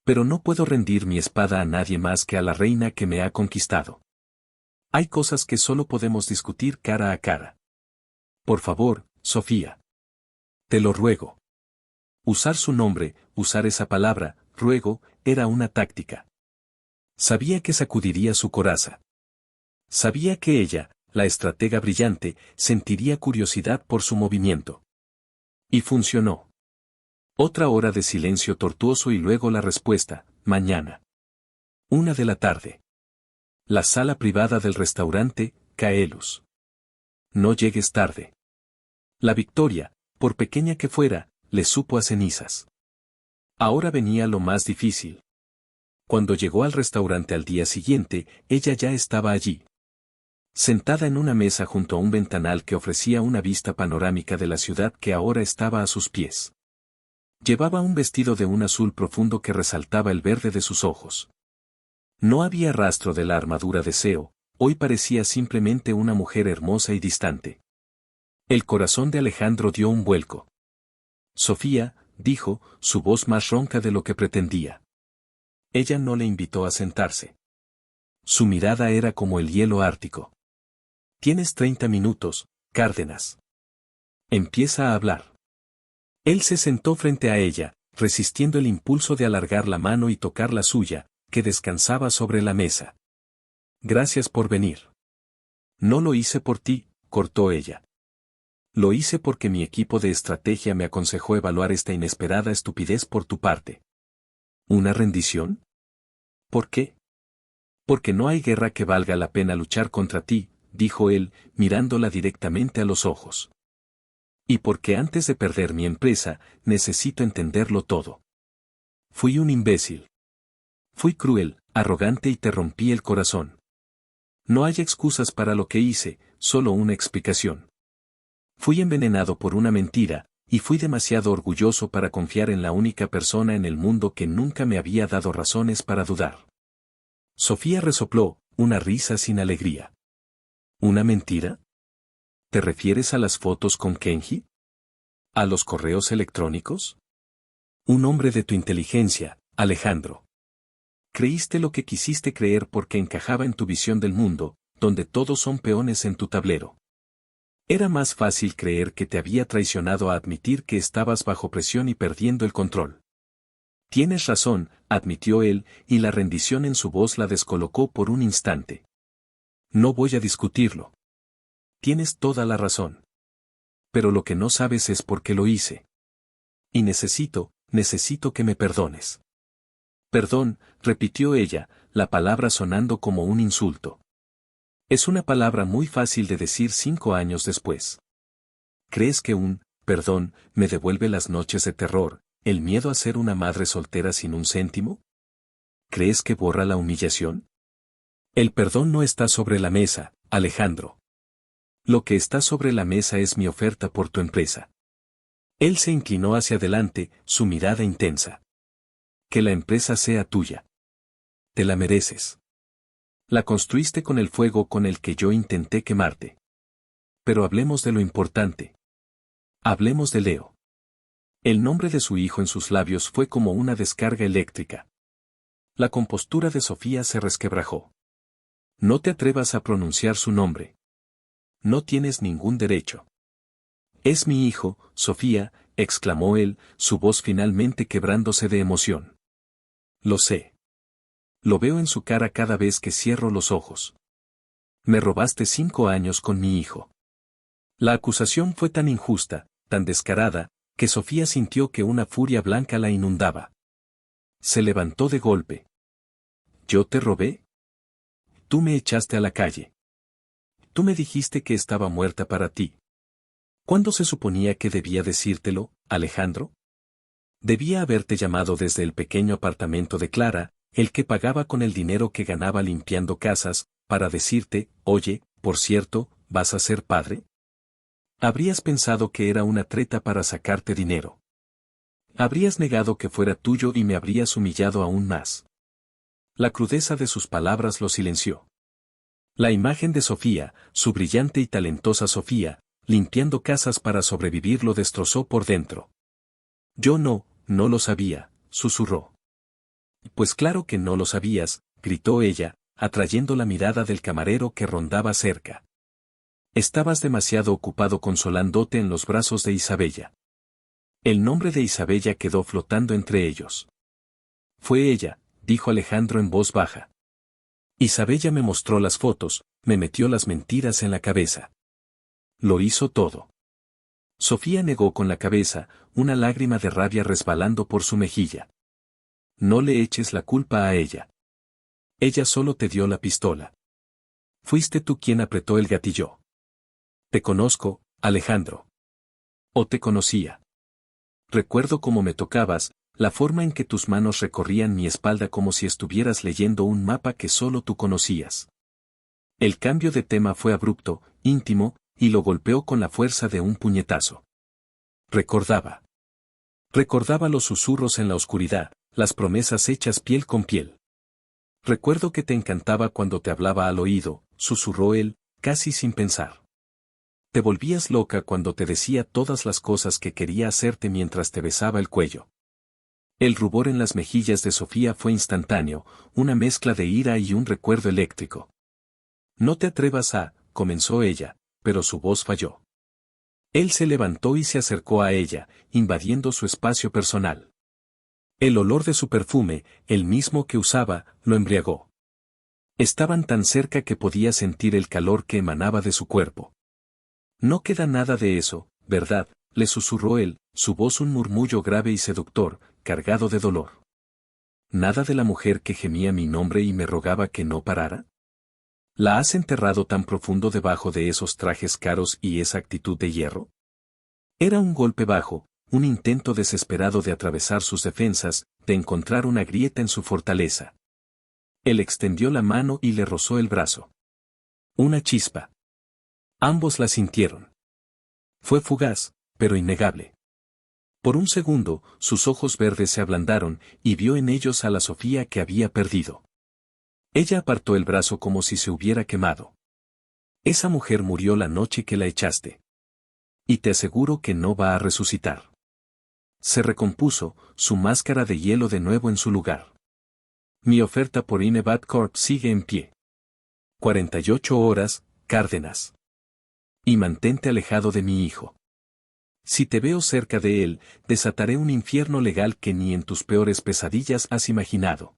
Pero no puedo rendir mi espada a nadie más que a la reina que me ha conquistado. Hay cosas que solo podemos discutir cara a cara. Por favor, Sofía. Te lo ruego. Usar su nombre, usar esa palabra, ruego, era una táctica. Sabía que sacudiría su coraza. Sabía que ella, la estratega brillante, sentiría curiosidad por su movimiento. Y funcionó. Otra hora de silencio tortuoso y luego la respuesta, mañana. 1 de la tarde. La sala privada del restaurante, Caelus. No llegues tarde. La victoria, por pequeña que fuera, le supo a cenizas. Ahora venía lo más difícil. Cuando llegó al restaurante al día siguiente, ella ya estaba allí. Sentada en una mesa junto a un ventanal que ofrecía una vista panorámica de la ciudad que ahora estaba a sus pies. Llevaba un vestido de un azul profundo que resaltaba el verde de sus ojos. No había rastro de la armadura de Seo, hoy parecía simplemente una mujer hermosa y distante. El corazón de Alejandro dio un vuelco. Sofía, dijo, su voz más ronca de lo que pretendía. Ella no le invitó a sentarse. Su mirada era como el hielo ártico. Tienes 30 minutos, Cárdenas. Empieza a hablar. Él se sentó frente a ella, resistiendo el impulso de alargar la mano y tocar la suya, que descansaba sobre la mesa. Gracias por venir. No lo hice por ti, cortó ella. Lo hice porque mi equipo de estrategia me aconsejó evaluar esta inesperada estupidez por tu parte. ¿Una rendición? ¿Por qué? Porque no hay guerra que valga la pena luchar contra ti, dijo él, mirándola directamente a los ojos. Y porque antes de perder mi empresa, necesito entenderlo todo. Fui un imbécil. Fui cruel, arrogante y te rompí el corazón. No hay excusas para lo que hice, solo una explicación. Fui envenenado por una mentira, y fui demasiado orgulloso para confiar en la única persona en el mundo que nunca me había dado razones para dudar. Sofía resopló, una risa sin alegría. ¿Una mentira? ¿Te refieres a las fotos con Kenji? ¿A los correos electrónicos? Un hombre de tu inteligencia, Alejandro. Creíste lo que quisiste creer porque encajaba en tu visión del mundo, donde todos son peones en tu tablero. Era más fácil creer que te había traicionado a admitir que estabas bajo presión y perdiendo el control. Tienes razón, admitió él, y la rendición en su voz la descolocó por un instante. No voy a discutirlo. Tienes toda la razón. Pero lo que no sabes es por qué lo hice. Y necesito que me perdones. Perdón, repitió ella, la palabra sonando como un insulto. Es una palabra muy fácil de decir 5 años después. ¿Crees que un perdón me devuelve las noches de terror, el miedo a ser una madre soltera sin un céntimo? ¿Crees que borra la humillación? El perdón no está sobre la mesa, Alejandro. Lo que está sobre la mesa es mi oferta por tu empresa. Él se inclinó hacia adelante, su mirada intensa. Que la empresa sea tuya. Te la mereces. La construiste con el fuego con el que yo intenté quemarte. Pero hablemos de lo importante. Hablemos de Leo. El nombre de su hijo en sus labios fue como una descarga eléctrica. La compostura de Sofía se resquebrajó. No te atrevas a pronunciar su nombre. No tienes ningún derecho. Es mi hijo, Sofía, exclamó él, su voz finalmente quebrándose de emoción. Lo sé. Lo veo en su cara cada vez que cierro los ojos. Me robaste 5 años con mi hijo. La acusación fue tan injusta, tan descarada, que Sofía sintió que una furia blanca la inundaba. Se levantó de golpe. ¿Yo te robé? Tú me echaste a la calle. Tú me dijiste que estaba muerta para ti. ¿Cuándo se suponía que debía decírtelo, Alejandro? Debía haberte llamado desde el pequeño apartamento de Clara, el que pagaba con el dinero que ganaba limpiando casas, para decirte, oye, por cierto, ¿vas a ser padre? Habrías pensado que era una treta para sacarte dinero. Habrías negado que fuera tuyo y me habrías humillado aún más. La crudeza de sus palabras lo silenció. La imagen de Sofía, su brillante y talentosa Sofía, limpiando casas para sobrevivir lo destrozó por dentro. Yo no lo sabía, susurró. Pues claro que no lo sabías, gritó ella, atrayendo la mirada del camarero que rondaba cerca. Estabas demasiado ocupado consolándote en los brazos de Isabella. El nombre de Isabella quedó flotando entre ellos. Fue ella, dijo Alejandro en voz baja. Isabella me mostró las fotos, me metió las mentiras en la cabeza. Lo hizo todo. Sofía negó con la cabeza, una lágrima de rabia resbalando por su mejilla. No le eches la culpa a ella. Ella solo te dio la pistola. Fuiste tú quien apretó el gatillo. Te conozco, Alejandro. O te conocía. Recuerdo cómo me tocabas, la forma en que tus manos recorrían mi espalda como si estuvieras leyendo un mapa que solo tú conocías. El cambio de tema fue abrupto, íntimo, y lo golpeó con la fuerza de un puñetazo. Recordaba. Recordaba los susurros en la oscuridad, las promesas hechas piel con piel. Recuerdo que te encantaba cuando te hablaba al oído, susurró él, casi sin pensar. Te volvías loca cuando te decía todas las cosas que quería hacerte mientras te besaba el cuello. El rubor en las mejillas de Sofía fue instantáneo, una mezcla de ira y un recuerdo eléctrico. No te atrevas a, comenzó ella, pero su voz falló. Él se levantó y se acercó a ella, invadiendo su espacio personal. El olor de su perfume, el mismo que usaba, lo embriagó. Estaban tan cerca que podía sentir el calor que emanaba de su cuerpo. No queda nada de eso, ¿verdad?, le susurró él, su voz un murmullo grave y seductor, cargado de dolor. ¿Nada de la mujer que gemía mi nombre y me rogaba que no parara? ¿La has enterrado tan profundo debajo de esos trajes caros y esa actitud de hierro? Era un golpe bajo, un intento desesperado de atravesar sus defensas, de encontrar una grieta en su fortaleza. Él extendió la mano y le rozó el brazo. Una chispa. Ambos la sintieron. Fue fugaz, pero innegable. Por un segundo, sus ojos verdes se ablandaron, y vio en ellos a la Sofía que había perdido. Ella apartó el brazo como si se hubiera quemado. Esa mujer murió la noche que la echaste. Y te aseguro que no va a resucitar. Se recompuso, su máscara de hielo de nuevo en su lugar. Mi oferta por Inebat Corp sigue en pie. 48 horas, Cárdenas. Y mantente alejado de mi hijo. Si te veo cerca de él, desataré un infierno legal que ni en tus peores pesadillas has imaginado.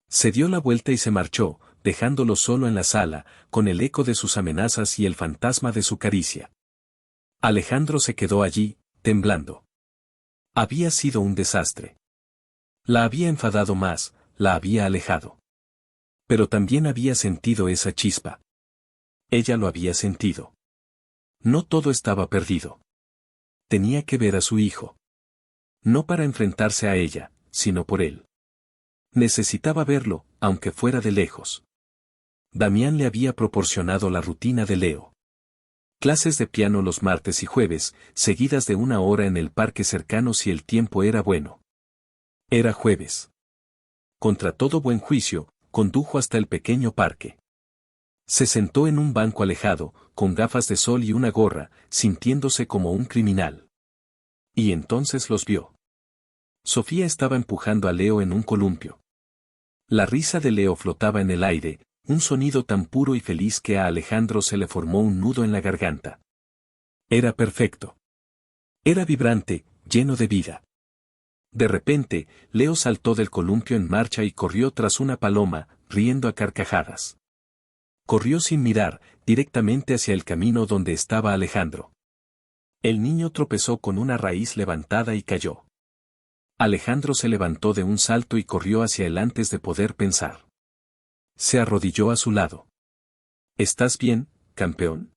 Se dio la vuelta y se marchó, dejándolo solo en la sala, con el eco de sus amenazas y el fantasma de su caricia. Alejandro se quedó allí, temblando. Había sido un desastre. La había enfadado más, la había alejado. Pero también había sentido esa chispa. Ella lo había sentido. No todo estaba perdido. Tenía que ver a su hijo. No para enfrentarse a ella, sino por él. Necesitaba verlo, aunque fuera de lejos. Damián le había proporcionado la rutina de Leo. Clases de piano los martes y jueves, seguidas de 1 hora en el parque cercano si el tiempo era bueno. Era jueves. Contra todo buen juicio, condujo hasta el pequeño parque. Se sentó en un banco alejado, con gafas de sol y una gorra, sintiéndose como un criminal. Y entonces los vio. Sofía estaba empujando a Leo en un columpio. La risa de Leo flotaba en el aire, un sonido tan puro y feliz que a Alejandro se le formó un nudo en la garganta. Era perfecto. Era vibrante, lleno de vida. De repente, Leo saltó del columpio en marcha y corrió tras una paloma, riendo a carcajadas. Corrió sin mirar, directamente hacia el camino donde estaba Alejandro. El niño tropezó con una raíz levantada y cayó. Alejandro se levantó de un salto y corrió hacia él antes de poder pensar. Se arrodilló a su lado. ¿Estás bien, campeón?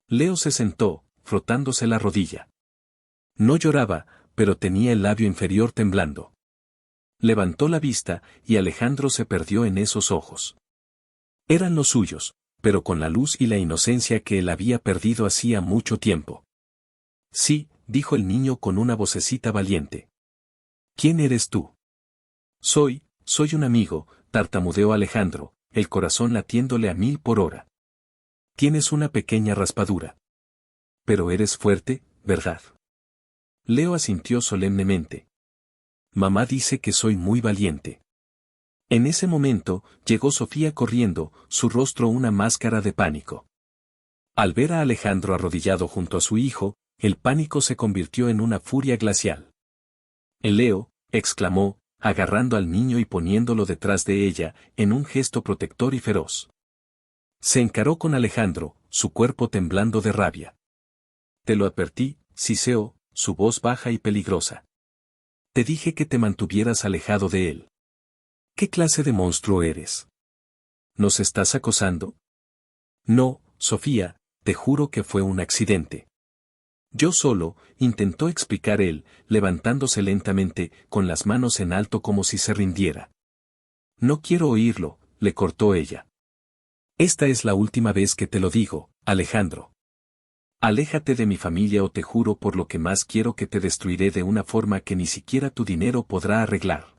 Leo se sentó, frotándose la rodilla. No lloraba, pero tenía el labio inferior temblando. Levantó la vista, y Alejandro se perdió en esos ojos. Eran los suyos, pero con la luz y la inocencia que él había perdido hacía mucho tiempo. Sí, dijo el niño con una vocecita valiente. ¿Quién eres tú? Soy un amigo, tartamudeó Alejandro, el corazón latiéndole a 1000 por hora. Tienes una pequeña raspadura. Pero eres fuerte, ¿verdad? Leo asintió solemnemente. Mamá dice que soy muy valiente. En ese momento, llegó Sofía corriendo, su rostro una máscara de pánico. Al ver a Alejandro arrodillado junto a su hijo, el pánico se convirtió en una furia glacial. Leo, exclamó, agarrando al niño y poniéndolo detrás de ella, en un gesto protector y feroz. Se encaró con Alejandro, su cuerpo temblando de rabia. Te lo advertí, siseó, su voz baja y peligrosa. Te dije que te mantuvieras alejado de él. ¿Qué clase de monstruo eres? ¿Nos estás acosando? No, Sofía, te juro que fue un accidente. Yo solo, intentó explicar él, levantándose lentamente, con las manos en alto como si se rindiera. No quiero oírlo, le cortó ella. Esta es la última vez que te lo digo, Alejandro. Aléjate de mi familia o te juro por lo que más quiero que te destruiré de una forma que ni siquiera tu dinero podrá arreglar.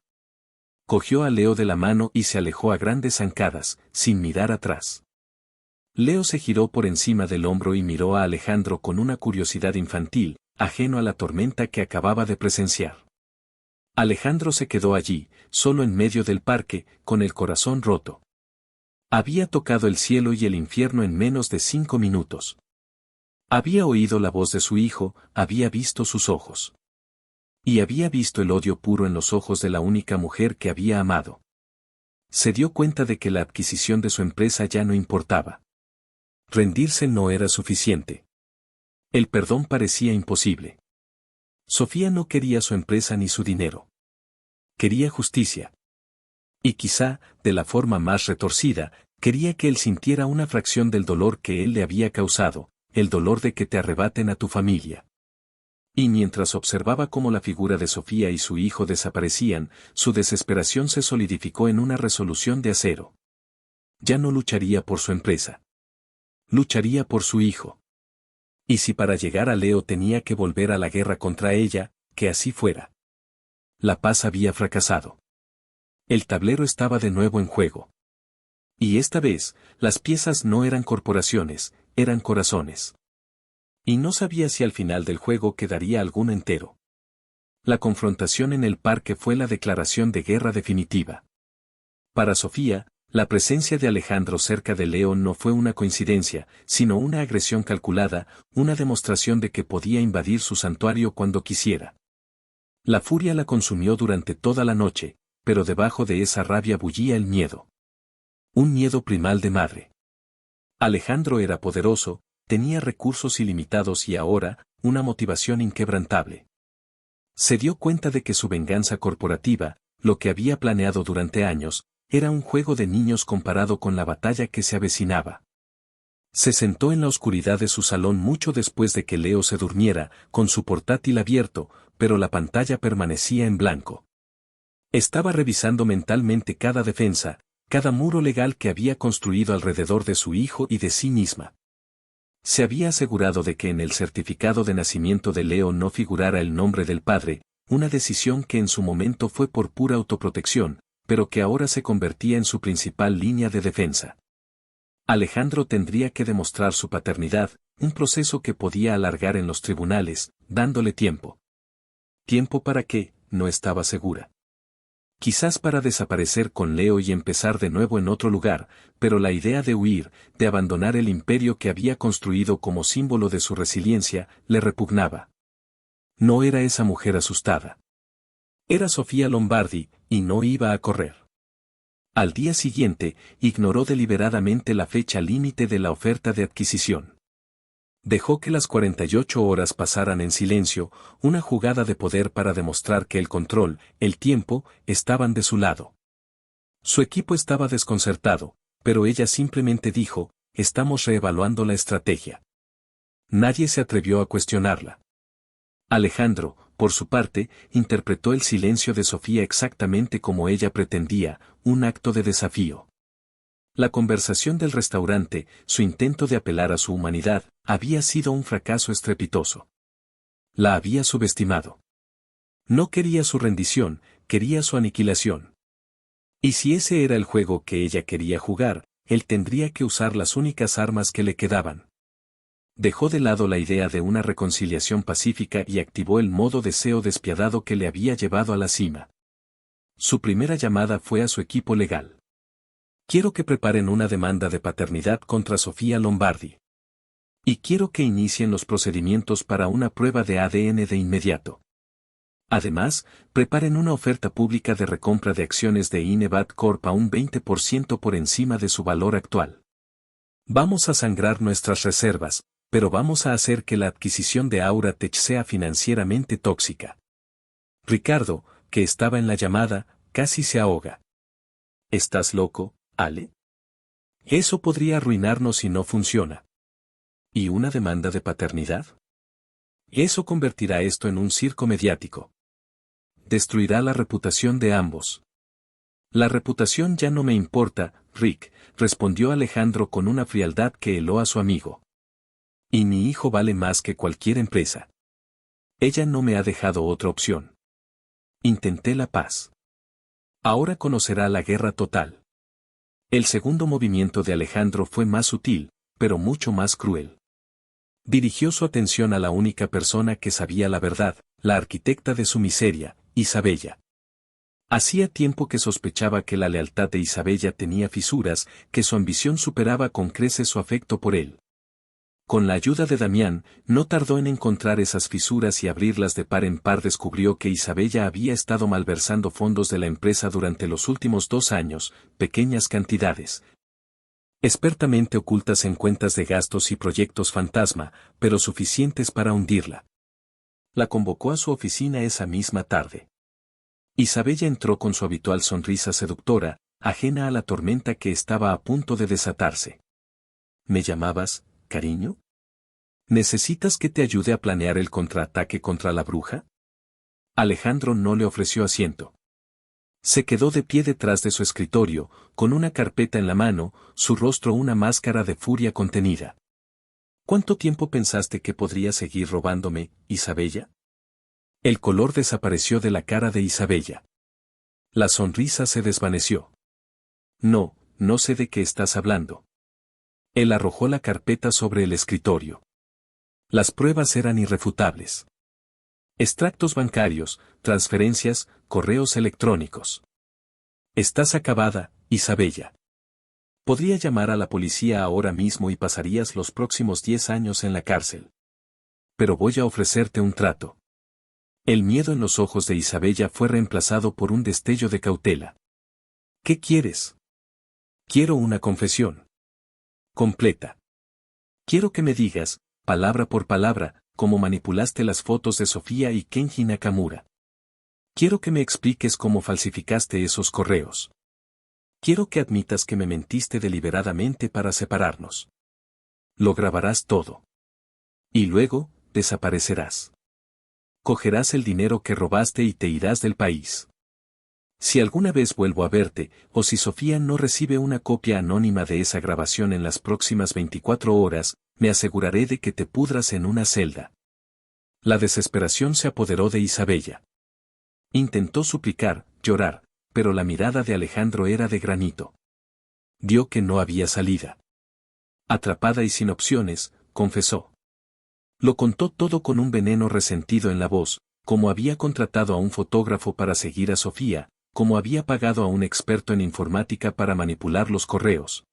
Cogió a Leo de la mano y se alejó a grandes zancadas, sin mirar atrás. Leo se giró por encima del hombro y miró a Alejandro con una curiosidad infantil, ajeno a la tormenta que acababa de presenciar. Alejandro se quedó allí, solo en medio del parque, con el corazón roto. Había tocado el cielo y el infierno en menos de 5 minutos. Había oído la voz de su hijo, había visto sus ojos. Y había visto el odio puro en los ojos de la única mujer que había amado. Se dio cuenta de que la adquisición de su empresa ya no importaba. Rendirse no era suficiente. El perdón parecía imposible. Sofía no quería su empresa ni su dinero. Quería justicia. Y quizá, de la forma más retorcida, quería que él sintiera una fracción del dolor que él le había causado, el dolor de que te arrebaten a tu familia. Y mientras observaba cómo la figura de Sofía y su hijo desaparecían, su desesperación se solidificó en una resolución de acero. Ya no lucharía por su empresa. Lucharía por su hijo. Y si para llegar a Leo tenía que volver a la guerra contra ella, que así fuera. La paz había fracasado. El tablero estaba de nuevo en juego. Y esta vez, las piezas no eran corporaciones, eran corazones. Y no sabía si al final del juego quedaría alguno entero. La confrontación en el parque fue la declaración de guerra definitiva. Para Sofía, la presencia de Alejandro cerca de Leo no fue una coincidencia, sino una agresión calculada, una demostración de que podía invadir su santuario cuando quisiera. La furia la consumió durante toda la noche, pero debajo de esa rabia bullía el miedo. Un miedo primal de madre. Alejandro era poderoso, tenía recursos ilimitados y ahora, una motivación inquebrantable. Se dio cuenta de que su venganza corporativa, lo que había planeado durante años, era un juego de niños comparado con la batalla que se avecinaba. Se sentó en la oscuridad de su salón mucho después de que Leo se durmiera, con su portátil abierto, pero la pantalla permanecía en blanco. Estaba revisando mentalmente cada defensa, cada muro legal que había construido alrededor de su hijo y de sí misma. Se había asegurado de que en el certificado de nacimiento de Leo no figurara el nombre del padre, una decisión que en su momento fue por pura autoprotección, pero que ahora se convertía en su principal línea de defensa. Alejandro tendría que demostrar su paternidad, un proceso que podía alargar en los tribunales, dándole tiempo. ¿Tiempo para qué? No estaba segura. Quizás para desaparecer con Leo y empezar de nuevo en otro lugar, pero la idea de huir, de abandonar el imperio que había construido como símbolo de su resiliencia, le repugnaba. No era esa mujer asustada. Era Sofía Lombardi, y no iba a correr. Al día siguiente, ignoró deliberadamente la fecha límite de la oferta de adquisición. Dejó que las 48 horas pasaran en silencio, una jugada de poder para demostrar que el control, el tiempo, estaban de su lado. Su equipo estaba desconcertado, pero ella simplemente dijo, estamos reevaluando la estrategia. Nadie se atrevió a cuestionarla. Alejandro, por su parte, interpretó el silencio de Sofía exactamente como ella pretendía, un acto de desafío. La conversación del restaurante, su intento de apelar a su humanidad, había sido un fracaso estrepitoso. La había subestimado. No quería su rendición, quería su aniquilación. Y si ese era el juego que ella quería jugar, él tendría que usar las únicas armas que le quedaban. Dejó de lado la idea de una reconciliación pacífica y activó el modo deseo despiadado que le había llevado a la cima. Su primera llamada fue a su equipo legal. Quiero que preparen una demanda de paternidad contra Sofía Lombardi. Y quiero que inicien los procedimientos para una prueba de ADN de inmediato. Además, preparen una oferta pública de recompra de acciones de Inevad Corp a un 20% por encima de su valor actual. Vamos a sangrar nuestras reservas, Pero vamos a hacer que la adquisición de Auratech sea financieramente tóxica. Ricardo, que estaba en la llamada, casi se ahoga. ¿Estás loco, Ale? Eso podría arruinarnos si no funciona. ¿Y una demanda de paternidad? Eso convertirá esto en un circo mediático. Destruirá la reputación de ambos. La reputación ya no me importa, Rick, respondió Alejandro con una frialdad que heló a su amigo. Y mi hijo vale más que cualquier empresa. Ella no me ha dejado otra opción. Intenté la paz. Ahora conocerá la guerra total. El segundo movimiento de Alejandro fue más sutil, pero mucho más cruel. Dirigió su atención a la única persona que sabía la verdad, la arquitecta de su miseria, Isabella. Hacía tiempo que sospechaba que la lealtad de Isabella tenía fisuras, que su ambición superaba con creces su afecto por él. Con la ayuda de Damián, no tardó en encontrar esas fisuras y abrirlas de par en par. Descubrió que Isabella había estado malversando fondos de la empresa durante los últimos 2 años, pequeñas cantidades, expertamente ocultas en cuentas de gastos y proyectos fantasma, pero suficientes para hundirla. La convocó a su oficina esa misma tarde. Isabella entró con su habitual sonrisa seductora, ajena a la tormenta que estaba a punto de desatarse. ¿Me llamabas, cariño? ¿Necesitas que te ayude a planear el contraataque contra la bruja? Alejandro no le ofreció asiento. Se quedó de pie detrás de su escritorio, con una carpeta en la mano, su rostro una máscara de furia contenida. ¿Cuánto tiempo pensaste que podría seguir robándome, Isabella? El color desapareció de la cara de Isabella. La sonrisa se desvaneció. No, no sé de qué estás hablando. Él arrojó la carpeta sobre el escritorio. Las pruebas eran irrefutables. Extractos bancarios, transferencias, correos electrónicos. Estás acabada, Isabella. Podría llamar a la policía ahora mismo y pasarías los próximos 10 años en la cárcel. Pero voy a ofrecerte un trato. El miedo en los ojos de Isabella fue reemplazado por un destello de cautela. ¿Qué quieres? Quiero una confesión. Completa. Quiero que me digas, palabra por palabra, cómo manipulaste las fotos de Sofía y Kenji Nakamura. Quiero que me expliques cómo falsificaste esos correos. Quiero que admitas que me mentiste deliberadamente para separarnos. Lo grabarás todo. Y luego, desaparecerás. Cogerás el dinero que robaste y te irás del país. Si alguna vez vuelvo a verte, o si Sofía no recibe una copia anónima de esa grabación en las próximas 24 horas, me aseguraré de que te pudras en una celda. La desesperación se apoderó de Isabella. Intentó suplicar, llorar, pero la mirada de Alejandro era de granito. Vio que no había salida. Atrapada y sin opciones, confesó. Lo contó todo con un veneno resentido en la voz, como había contratado a un fotógrafo para seguir a Sofía, como había pagado a un experto en informática para manipular los correos.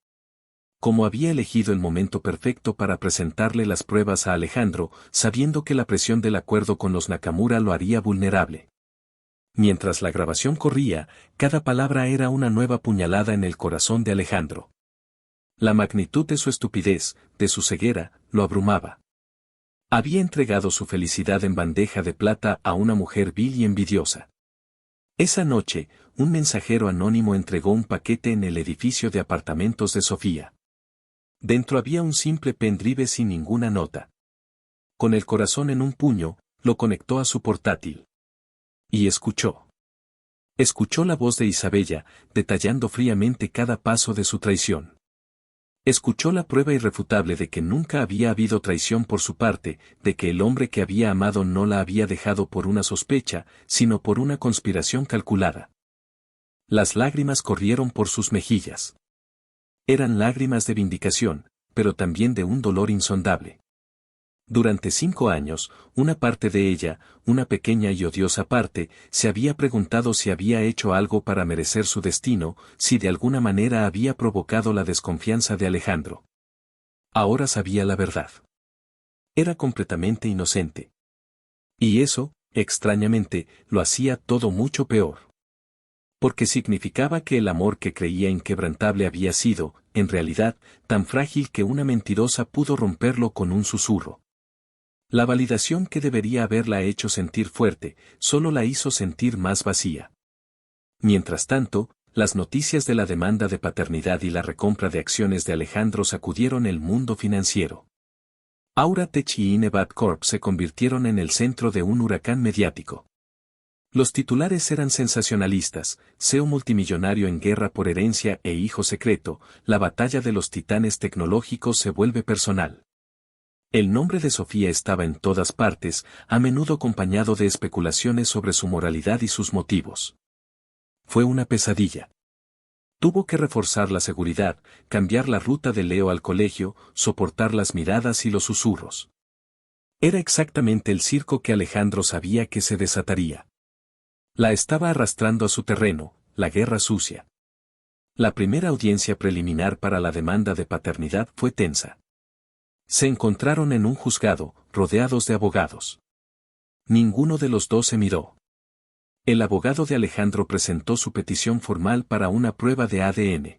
Como había elegido el momento perfecto para presentarle las pruebas a Alejandro, sabiendo que la presión del acuerdo con los Nakamura lo haría vulnerable. Mientras la grabación corría, cada palabra era una nueva puñalada en el corazón de Alejandro. La magnitud de su estupidez, de su ceguera, lo abrumaba. Había entregado su felicidad en bandeja de plata a una mujer vil y envidiosa. Esa noche, un mensajero anónimo entregó un paquete en el edificio de apartamentos de Sofía. Dentro había un simple pendrive sin ninguna nota. Con el corazón en un puño, lo conectó a su portátil. Y escuchó. Escuchó la voz de Isabella, detallando fríamente cada paso de su traición. Escuchó la prueba irrefutable de que nunca había habido traición por su parte, de que el hombre que había amado no la había dejado por una sospecha, sino por una conspiración calculada. Las lágrimas corrieron por sus mejillas. Eran lágrimas de vindicación, pero también de un dolor insondable. Durante 5 años, una parte de ella, una pequeña y odiosa parte, se había preguntado si había hecho algo para merecer su destino, si de alguna manera había provocado la desconfianza de Alejandro. Ahora sabía la verdad. Era completamente inocente. Y eso, extrañamente, lo hacía todo mucho peor. Porque significaba que el amor que creía inquebrantable había sido, en realidad, tan frágil que una mentirosa pudo romperlo con un susurro. La validación que debería haberla hecho sentir fuerte, solo la hizo sentir más vacía. Mientras tanto, las noticias de la demanda de paternidad y la recompra de acciones de Alejandro sacudieron el mundo financiero. Aura Tech y Inevat Corp se convirtieron en el centro de un huracán mediático. Los titulares eran sensacionalistas: CEO multimillonario en guerra por herencia e hijo secreto, la batalla de los titanes tecnológicos se vuelve personal. El nombre de Sofía estaba en todas partes, a menudo acompañado de especulaciones sobre su moralidad y sus motivos. Fue una pesadilla. Tuvo que reforzar la seguridad, cambiar la ruta de Leo al colegio, soportar las miradas y los susurros. Era exactamente el circo que Alejandro sabía que se desataría. La estaba arrastrando a su terreno, la guerra sucia. La primera audiencia preliminar para la demanda de paternidad fue tensa. Se encontraron en un juzgado, rodeados de abogados. Ninguno de los dos se miró. El abogado de Alejandro presentó su petición formal para una prueba de ADN.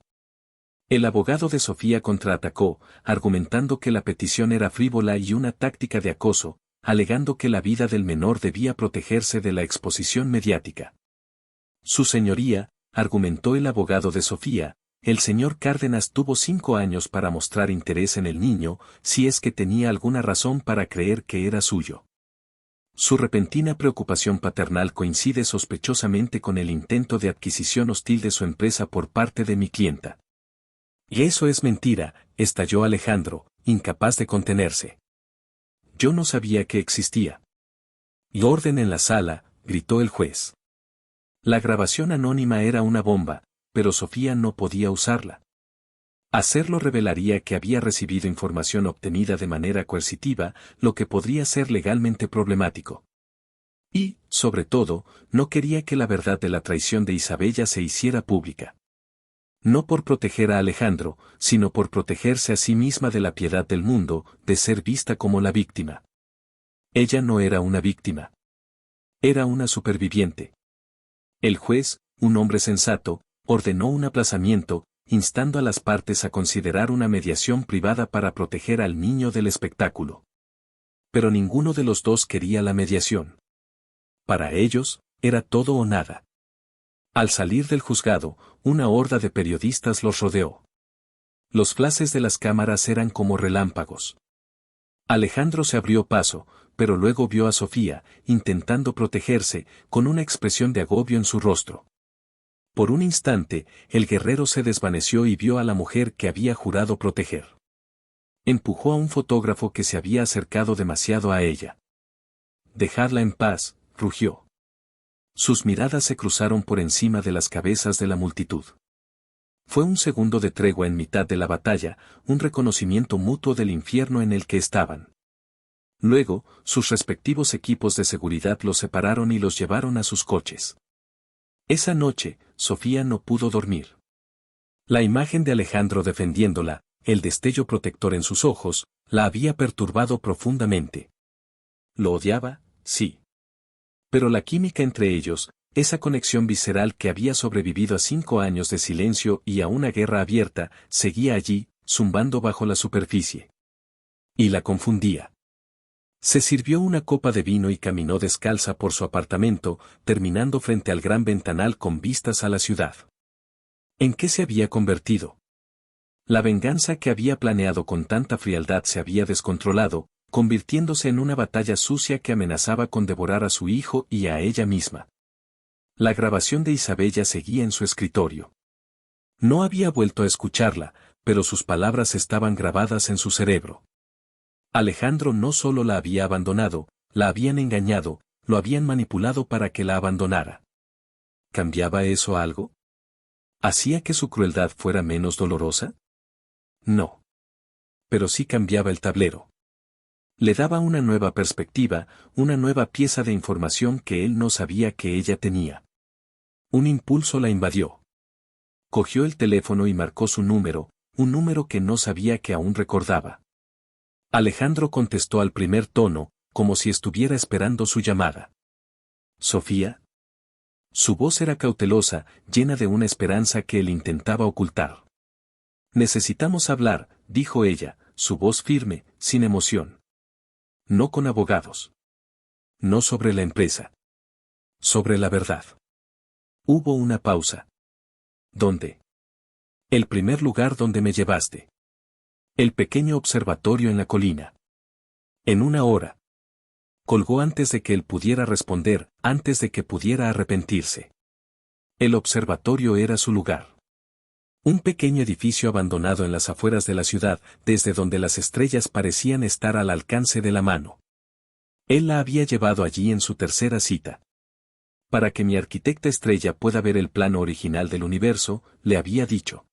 El abogado de Sofía contraatacó, argumentando que la petición era frívola y una táctica de acoso, alegando que la vida del menor debía protegerse de la exposición mediática. Su señoría, argumentó el abogado de Sofía, el señor Cárdenas tuvo 5 años para mostrar interés en el niño, si es que tenía alguna razón para creer que era suyo. Su repentina preocupación paternal coincide sospechosamente con el intento de adquisición hostil de su empresa por parte de mi clienta. Y eso es mentira, estalló Alejandro, incapaz de contenerse. Yo no sabía que existía. Y orden en la sala, gritó el juez. La grabación anónima era una bomba, pero Sofía no podía usarla. Hacerlo revelaría que había recibido información obtenida de manera coercitiva, lo que podría ser legalmente problemático. Y, sobre todo, no quería que la verdad de la traición de Isabella se hiciera pública. No por proteger a Alejandro, sino por protegerse a sí misma de la piedad del mundo, de ser vista como la víctima. Ella no era una víctima. Era una superviviente. El juez, un hombre sensato, ordenó un aplazamiento, instando a las partes a considerar una mediación privada para proteger al niño del espectáculo. Pero ninguno de los dos quería la mediación. Para ellos, era todo o nada. Al salir del juzgado, una horda de periodistas los rodeó. Los flashes de las cámaras eran como relámpagos. Alejandro se abrió paso, pero luego vio a Sofía, intentando protegerse, con una expresión de agobio en su rostro. Por un instante, el guerrero se desvaneció y vio a la mujer que había jurado proteger. Empujó a un fotógrafo que se había acercado demasiado a ella. «Dejadla en paz», rugió. Sus miradas se cruzaron por encima de las cabezas de la multitud. Fue un segundo de tregua en mitad de la batalla, un reconocimiento mutuo del infierno en el que estaban. Luego, sus respectivos equipos de seguridad los separaron y los llevaron a sus coches. Esa noche, Sofía no pudo dormir. La imagen de Alejandro defendiéndola, el destello protector en sus ojos, la había perturbado profundamente. ¿Lo odiaba? Sí. Pero la química entre ellos, esa conexión visceral que había sobrevivido a 5 años de silencio y a una guerra abierta, seguía allí, zumbando bajo la superficie. Y la confundía. Se sirvió una copa de vino y caminó descalza por su apartamento, terminando frente al gran ventanal con vistas a la ciudad. ¿En qué se había convertido? La venganza que había planeado con tanta frialdad se había descontrolado, convirtiéndose en una batalla sucia que amenazaba con devorar a su hijo y a ella misma. La grabación de Isabella seguía en su escritorio. No había vuelto a escucharla, pero sus palabras estaban grabadas en su cerebro. Alejandro no solo la había abandonado, la habían engañado, lo habían manipulado para que la abandonara. ¿Cambiaba eso algo? ¿Hacía que su crueldad fuera menos dolorosa? No. Pero sí cambiaba el tablero. Le daba una nueva perspectiva, una nueva pieza de información que él no sabía que ella tenía. Un impulso la invadió. Cogió el teléfono y marcó su número, un número que no sabía que aún recordaba. Alejandro contestó al primer tono, como si estuviera esperando su llamada. ¿Sofía? Su voz era cautelosa, llena de una esperanza que él intentaba ocultar. Necesitamos hablar, dijo ella, su voz firme, sin emoción. No con abogados. No sobre la empresa. Sobre la verdad. Hubo una pausa. ¿Dónde? El primer lugar donde me llevaste. El pequeño observatorio en la colina. En una hora. Colgó antes de que él pudiera responder, antes de que pudiera arrepentirse. El observatorio era su lugar. Un pequeño edificio abandonado en las afueras de la ciudad, desde donde las estrellas parecían estar al alcance de la mano. Él la había llevado allí en su tercera cita. Para que mi arquitecta estrella pueda ver el plano original del universo, le había dicho.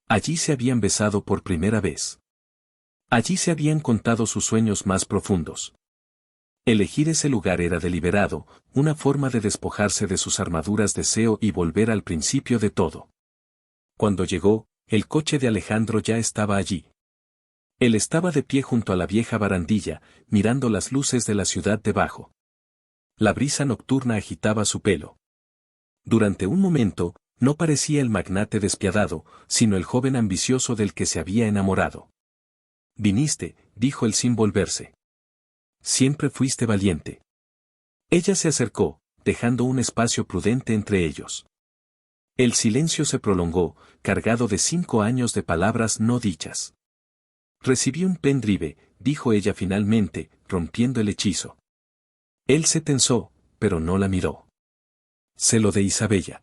Allí se habían besado por primera vez. Allí se habían contado sus sueños más profundos. Elegir ese lugar era deliberado, una forma de despojarse de sus armaduras de deseo y volver al principio de todo. Cuando llegó, el coche de Alejandro ya estaba allí. Él estaba de pie junto a la vieja barandilla, mirando las luces de la ciudad debajo. La brisa nocturna agitaba su pelo. Durante un momento, no parecía el magnate despiadado, sino el joven ambicioso del que se había enamorado. Viniste, dijo él sin volverse. Siempre fuiste valiente. Ella se acercó, dejando un espacio prudente entre ellos. El silencio se prolongó, cargado de 5 años de palabras no dichas. Recibí un pendrive, dijo ella finalmente, rompiendo el hechizo. Él se tensó, pero no la miró. Sé lo de Isabella.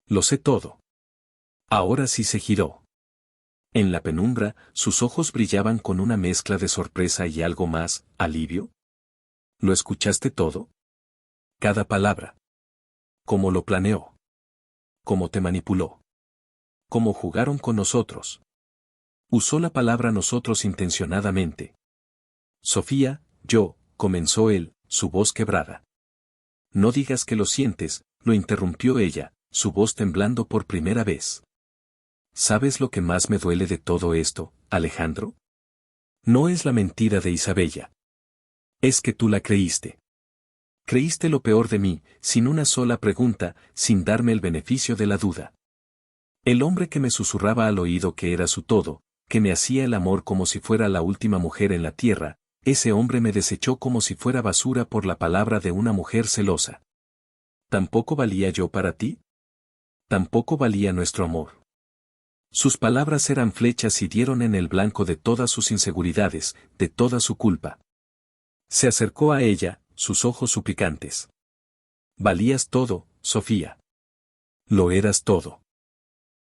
Lo sé todo. Ahora sí se giró. En la penumbra, sus ojos brillaban con una mezcla de sorpresa y algo más, alivio. ¿Lo escuchaste todo? Cada palabra. ¿Cómo lo planeó? ¿Cómo te manipuló? ¿Cómo jugaron con nosotros? Usó la palabra nosotros intencionadamente. Sofía, comenzó él, su voz quebrada. No digas que lo sientes, lo interrumpió ella, su voz temblando por primera vez. ¿Sabes lo que más me duele de todo esto, Alejandro? No es la mentira de Isabella. Es que tú la creíste. Creíste lo peor de mí, sin una sola pregunta, sin darme el beneficio de la duda. El hombre que me susurraba al oído que era su todo, que me hacía el amor como si fuera la última mujer en la tierra, ese hombre me desechó como si fuera basura por la palabra de una mujer celosa. ¿Tampoco valía yo para ti? ¿Tampoco valía nuestro amor? Sus palabras eran flechas y dieron en el blanco de todas sus inseguridades, de toda su culpa. Se acercó a ella, sus ojos suplicantes. Valías todo, Sofía. Lo eras todo.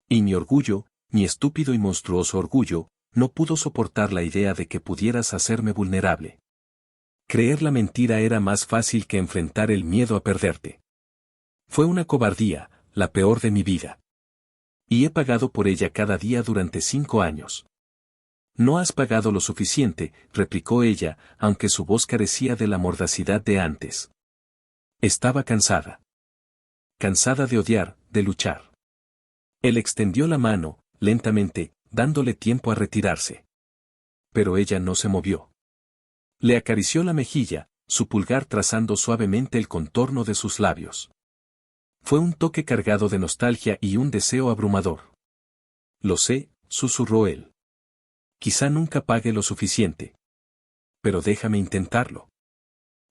Y mi orgullo, mi estúpido y monstruoso orgullo, no pudo soportar la idea de que pudieras hacerme vulnerable. Creer la mentira era más fácil que enfrentar el miedo a perderte. Fue una cobardía, la peor de mi vida. Y he pagado por ella cada día durante 5 años. No has pagado lo suficiente, replicó ella, aunque su voz carecía de la mordacidad de antes. Estaba cansada. Cansada de odiar, de luchar. Él extendió la mano, lentamente, dándole tiempo a retirarse. Pero ella no se movió. Le acarició la mejilla, su pulgar trazando suavemente el contorno de sus labios. Fue un toque cargado de nostalgia y un deseo abrumador. Lo sé, susurró él. Quizá nunca pague lo suficiente. Pero déjame intentarlo.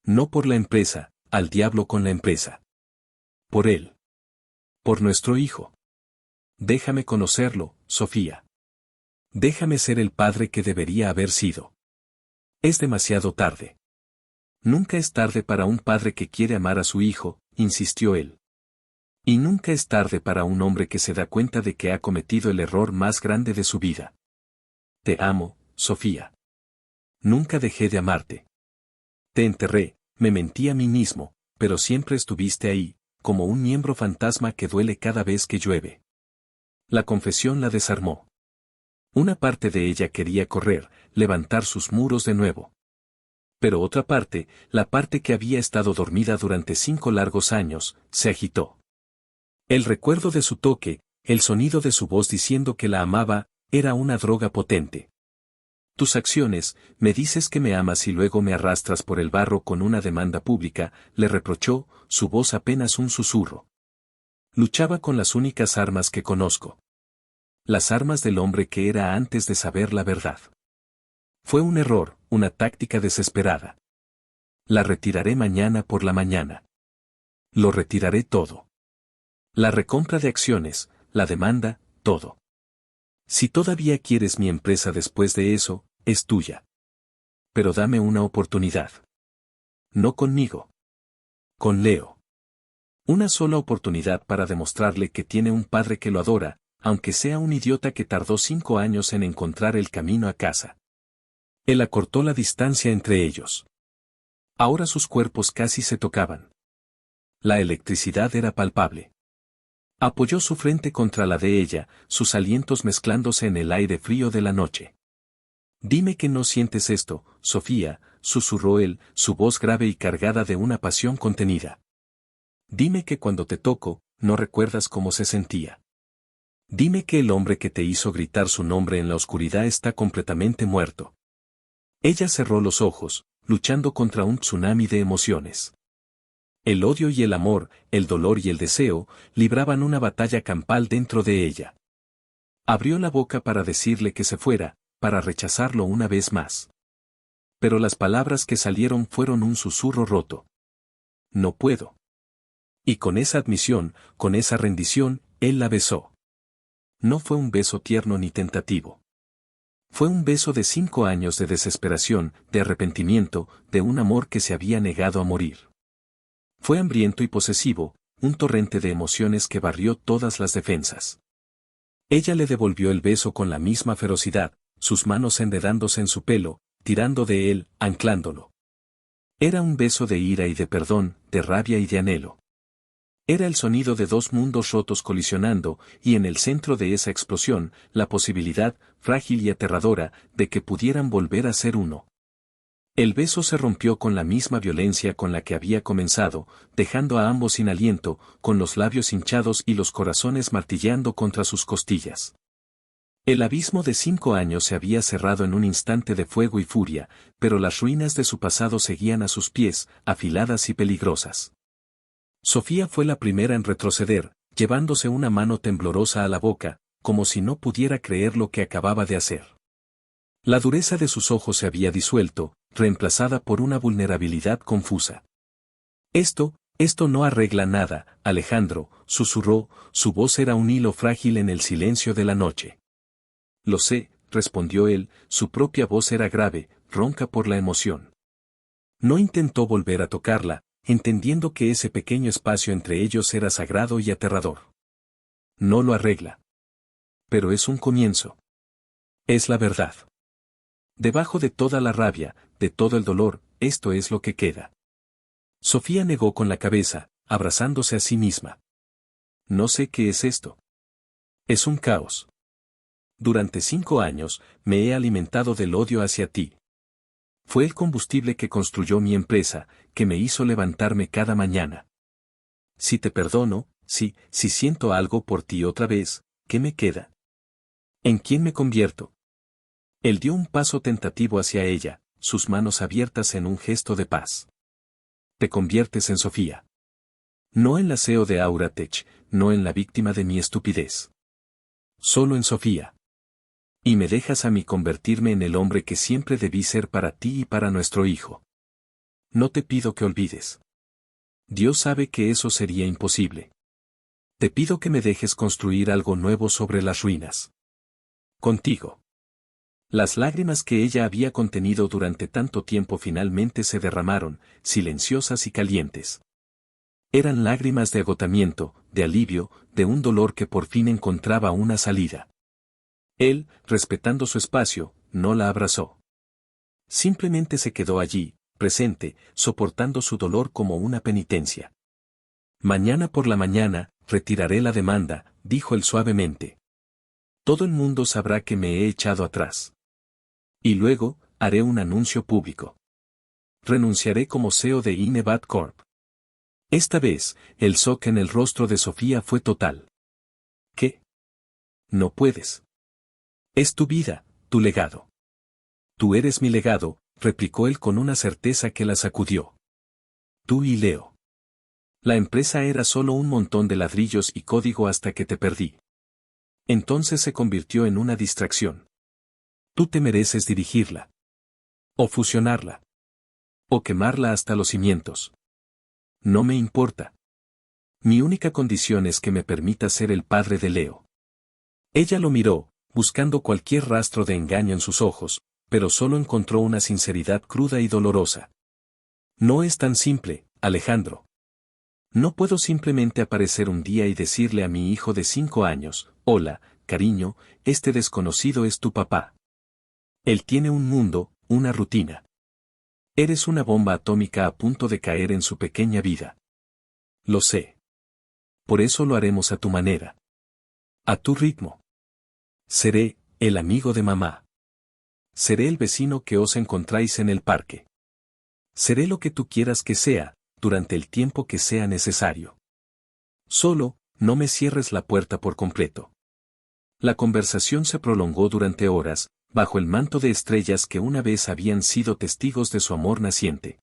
No por la empresa, al diablo con la empresa. Por él. Por nuestro hijo. Déjame conocerlo, Sofía. Déjame ser el padre que debería haber sido. Es demasiado tarde. Nunca es tarde para un padre que quiere amar a su hijo, insistió él. Y nunca es tarde para un hombre que se da cuenta de que ha cometido el error más grande de su vida. Te amo, Sofía. Nunca dejé de amarte. Te enterré, me mentí a mí mismo, pero siempre estuviste ahí, como un miembro fantasma que duele cada vez que llueve. La confesión la desarmó. Una parte de ella quería correr, levantar sus muros de nuevo. Pero otra parte, la parte que había estado dormida durante 5 largos años, se agitó. El recuerdo de su toque, el sonido de su voz diciendo que la amaba, era una droga potente. Tus acciones, me dices que me amas y luego me arrastras por el barro con una demanda pública, le reprochó, su voz apenas un susurro. Luchaba con las únicas armas que conozco. Las armas del hombre que era antes de saber la verdad. Fue un error, una táctica desesperada. La retiraré mañana por la mañana. Lo retiraré todo. La recompra de acciones, la demanda, todo. Si todavía quieres mi empresa después de eso, es tuya. Pero dame una oportunidad. No conmigo. Con Leo. Una sola oportunidad para demostrarle que tiene un padre que lo adora, aunque sea un idiota que tardó 5 años en encontrar el camino a casa. Él acortó la distancia entre ellos. Ahora sus cuerpos casi se tocaban. La electricidad era palpable. Apoyó su frente contra la de ella, sus alientos mezclándose en el aire frío de la noche. Dime que no sientes esto, Sofía, susurró él, su voz grave y cargada de una pasión contenida. Dime que cuando te toco, no recuerdas cómo se sentía. Dime que el hombre que te hizo gritar su nombre en la oscuridad está completamente muerto. Ella cerró los ojos, luchando contra un tsunami de emociones. El odio y el amor, el dolor y el deseo, libraban una batalla campal dentro de ella. Abrió la boca para decirle que se fuera, para rechazarlo una vez más. Pero las palabras que salieron fueron un susurro roto. No puedo. Y con esa admisión, con esa rendición, él la besó. No fue un beso tierno ni tentativo. Fue un beso de 5 años de desesperación, de arrepentimiento, de un amor que se había negado a morir. Fue hambriento y posesivo, un torrente de emociones que barrió todas las defensas. Ella le devolvió el beso con la misma ferocidad, sus manos enredándose en su pelo, tirando de él, anclándolo. Era un beso de ira y de perdón, de rabia y de anhelo. Era el sonido de 2 mundos rotos colisionando, y en el centro de esa explosión, la posibilidad, frágil y aterradora, de que pudieran volver a ser uno. El beso se rompió con la misma violencia con la que había comenzado, dejando a ambos sin aliento, con los labios hinchados y los corazones martilleando contra sus costillas. El abismo de 5 años se había cerrado en un instante de fuego y furia, pero las ruinas de su pasado seguían a sus pies, afiladas y peligrosas. Sofía fue la primera en retroceder, llevándose una mano temblorosa a la boca, como si no pudiera creer lo que acababa de hacer. La dureza de sus ojos se había disuelto, reemplazada por una vulnerabilidad confusa. Esto no arregla nada, Alejandro, susurró, su voz era un hilo frágil en el silencio de la noche. Lo sé, respondió él, su propia voz era grave, ronca por la emoción. No intentó volver a tocarla, entendiendo que ese pequeño espacio entre ellos era sagrado y aterrador. No lo arregla. Pero es un comienzo. Es la verdad. Debajo de toda la rabia, de todo el dolor, esto es lo que queda. Sofía negó con la cabeza, abrazándose a sí misma. No sé qué es esto. Es un caos. Durante 5 años, me he alimentado del odio hacia ti. Fue el combustible que construyó mi empresa, que me hizo levantarme cada mañana. Si te perdono, si siento algo por ti otra vez, ¿qué me queda? ¿En quién me convierto? Él dio un paso tentativo hacia ella, sus manos abiertas en un gesto de paz. Te conviertes en Sofía. No en la CEO de Auratech, no en la víctima de mi estupidez. Solo en Sofía. Y me dejas a mí convertirme en el hombre que siempre debí ser para ti y para nuestro hijo. No te pido que olvides. Dios sabe que eso sería imposible. Te pido que me dejes construir algo nuevo sobre las ruinas. Contigo. Las lágrimas que ella había contenido durante tanto tiempo finalmente se derramaron, silenciosas y calientes. Eran lágrimas de agotamiento, de alivio, de un dolor que por fin encontraba una salida. Él, respetando su espacio, no la abrazó. Simplemente se quedó allí, presente, soportando su dolor como una penitencia. Mañana por la mañana, retiraré la demanda, dijo él suavemente. Todo el mundo sabrá que me he echado atrás. Y luego, haré un anuncio público. Renunciaré como CEO de Inevat Corp. Esta vez, el shock en el rostro de Sofía fue total. ¿Qué? No puedes. Es tu vida, tu legado. Tú eres mi legado, replicó él con una certeza que la sacudió. Tú y Leo. La empresa era solo un montón de ladrillos y código hasta que te perdí. Entonces se convirtió en una distracción. Tú te mereces dirigirla. O fusionarla. O quemarla hasta los cimientos. No me importa. Mi única condición es que me permita ser el padre de Leo. Ella lo miró, buscando cualquier rastro de engaño en sus ojos, pero solo encontró una sinceridad cruda y dolorosa. No es tan simple, Alejandro. No puedo simplemente aparecer un día y decirle a mi hijo de 5 años, hola, cariño, este desconocido es tu papá. Él tiene un mundo, una rutina. Eres una bomba atómica a punto de caer en su pequeña vida. Lo sé. Por eso lo haremos a tu manera. A tu ritmo. Seré el amigo de mamá. Seré el vecino que os encontráis en el parque. Seré lo que tú quieras que sea, durante el tiempo que sea necesario. Solo, no me cierres la puerta por completo. La conversación se prolongó durante horas, bajo el manto de estrellas que una vez habían sido testigos de su amor naciente.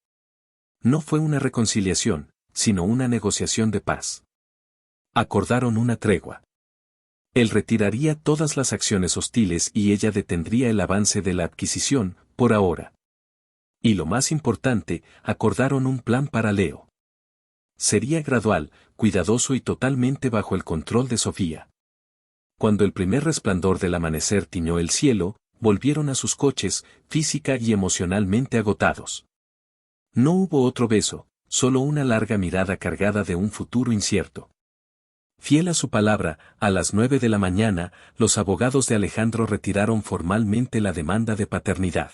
No fue una reconciliación, sino una negociación de paz. Acordaron una tregua. Él retiraría todas las acciones hostiles y ella detendría el avance de la adquisición, por ahora. Y lo más importante, acordaron un plan para Leo. Sería gradual, cuidadoso y totalmente bajo el control de Sofía. Cuando el primer resplandor del amanecer tiñó el cielo, volvieron a sus coches, física y emocionalmente agotados. No hubo otro beso, solo una larga mirada cargada de un futuro incierto. Fiel a su palabra, a las 9 de la mañana, los abogados de Alejandro retiraron formalmente la demanda de paternidad.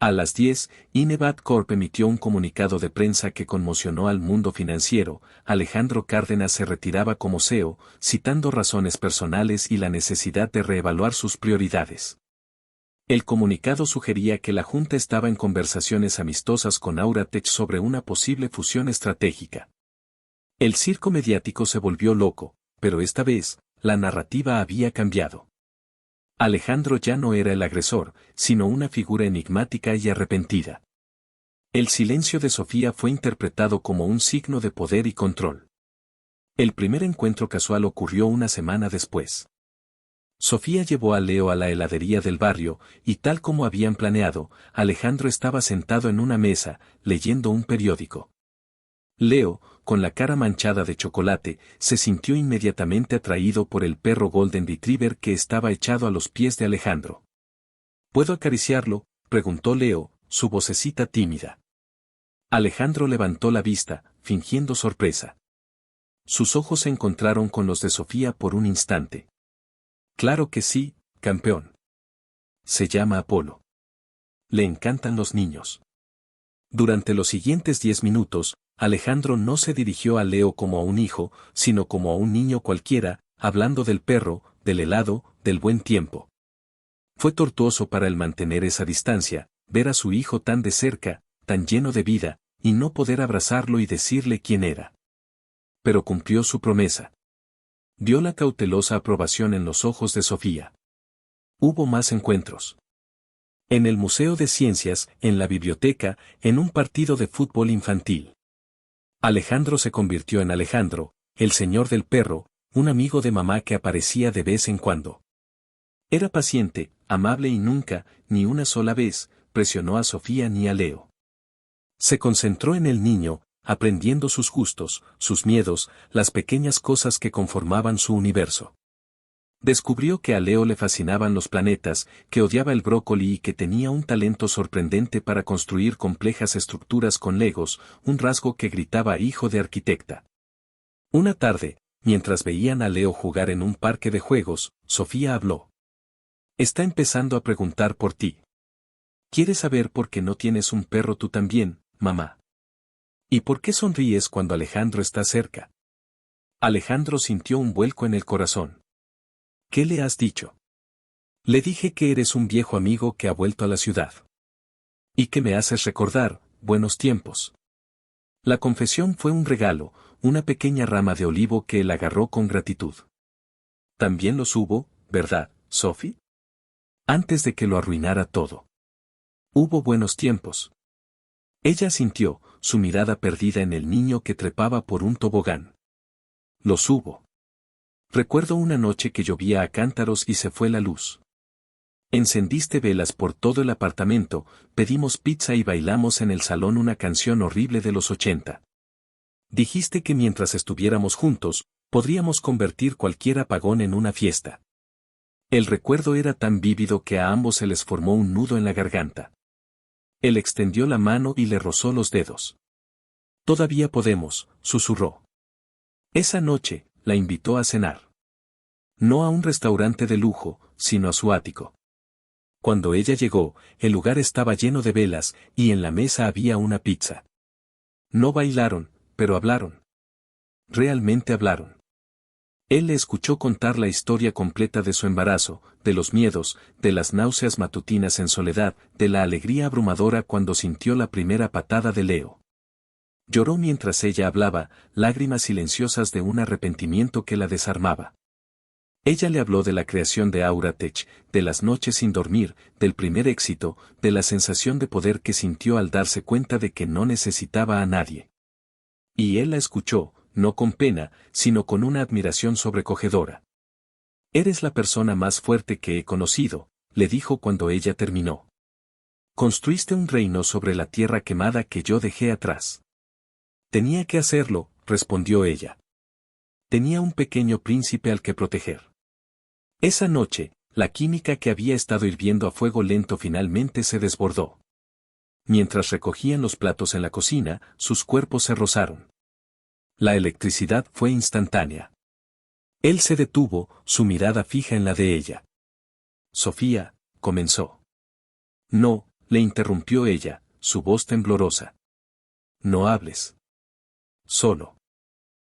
A las 10, Inevat Corp emitió un comunicado de prensa que conmocionó al mundo financiero. Alejandro Cárdenas se retiraba como CEO, citando razones personales y la necesidad de reevaluar sus prioridades. El comunicado sugería que la Junta estaba en conversaciones amistosas con Auratech sobre una posible fusión estratégica. El circo mediático se volvió loco, pero esta vez, la narrativa había cambiado. Alejandro ya no era el agresor, sino una figura enigmática y arrepentida. El silencio de Sofía fue interpretado como un signo de poder y control. El primer encuentro casual ocurrió una semana después. Sofía llevó a Leo a la heladería del barrio, y tal como habían planeado, Alejandro estaba sentado en una mesa, leyendo un periódico. Leo, con la cara manchada de chocolate, se sintió inmediatamente atraído por el perro Golden Retriever que estaba echado a los pies de Alejandro. ¿Puedo acariciarlo?, preguntó Leo, su vocecita tímida. Alejandro levantó la vista, fingiendo sorpresa. Sus ojos se encontraron con los de Sofía por un instante. Claro que sí, campeón. Se llama Apolo. Le encantan los niños. Durante los siguientes 10 minutos, Alejandro no se dirigió a Leo como a un hijo, sino como a un niño cualquiera, hablando del perro, del helado, del buen tiempo. Fue tortuoso para él mantener esa distancia, ver a su hijo tan de cerca, tan lleno de vida, y no poder abrazarlo y decirle quién era. Pero cumplió su promesa. Vio la cautelosa aprobación en los ojos de Sofía. Hubo más encuentros. En el Museo de Ciencias, en la biblioteca, en un partido de fútbol infantil. Alejandro se convirtió en Alejandro, el señor del perro, un amigo de mamá que aparecía de vez en cuando. Era paciente, amable y nunca, ni una sola vez, presionó a Sofía ni a Leo. Se concentró en el niño, aprendiendo sus gustos, sus miedos, las pequeñas cosas que conformaban su universo. Descubrió que a Leo le fascinaban los planetas, que odiaba el brócoli y que tenía un talento sorprendente para construir complejas estructuras con legos, un rasgo que gritaba hijo de arquitecta. Una tarde, mientras veían a Leo jugar en un parque de juegos, Sofía habló. Está empezando a preguntar por ti. ¿Quiere saber por qué no tienes un perro tú también, mamá? ¿Y por qué sonríes cuando Alejandro está cerca? Alejandro sintió un vuelco en el corazón. ¿Qué le has dicho? Le dije que eres un viejo amigo que ha vuelto a la ciudad. Y que me haces recordar, buenos tiempos. La confesión fue un regalo, una pequeña rama de olivo que él agarró con gratitud. También los hubo, ¿verdad, Sophie? Antes de que lo arruinara todo. Hubo buenos tiempos. Ella sintió, su mirada perdida en el niño que trepaba por un tobogán. Los hubo. Recuerdo una noche que llovía a cántaros y se fue la luz. Encendiste velas por todo el apartamento, pedimos pizza y bailamos en el salón una canción horrible de los 80. Dijiste que mientras estuviéramos juntos, podríamos convertir cualquier apagón en una fiesta. El recuerdo era tan vívido que a ambos se les formó un nudo en la garganta. Él extendió la mano y le rozó los dedos. Todavía podemos, susurró. Esa noche, la invitó a cenar. No a un restaurante de lujo, sino a su ático. Cuando ella llegó, el lugar estaba lleno de velas, y en la mesa había una pizza. No bailaron, pero hablaron. Realmente hablaron. Él le escuchó contar la historia completa de su embarazo, de los miedos, de las náuseas matutinas en soledad, de la alegría abrumadora cuando sintió la primera patada de Leo. Lloró mientras ella hablaba, lágrimas silenciosas de un arrepentimiento que la desarmaba. Ella le habló de la creación de Auratech, de las noches sin dormir, del primer éxito, de la sensación de poder que sintió al darse cuenta de que no necesitaba a nadie. Y él la escuchó, no con pena, sino con una admiración sobrecogedora. Eres la persona más fuerte que he conocido, le dijo cuando ella terminó. Construiste un reino sobre la tierra quemada que yo dejé atrás. Tenía que hacerlo, respondió ella. Tenía un pequeño príncipe al que proteger. Esa noche, la química que había estado hirviendo a fuego lento finalmente se desbordó. Mientras recogían los platos en la cocina, sus cuerpos se rozaron. La electricidad fue instantánea. Él se detuvo, su mirada fija en la de ella. Sofía, comenzó. No, le interrumpió ella, su voz temblorosa. No hables. Solo.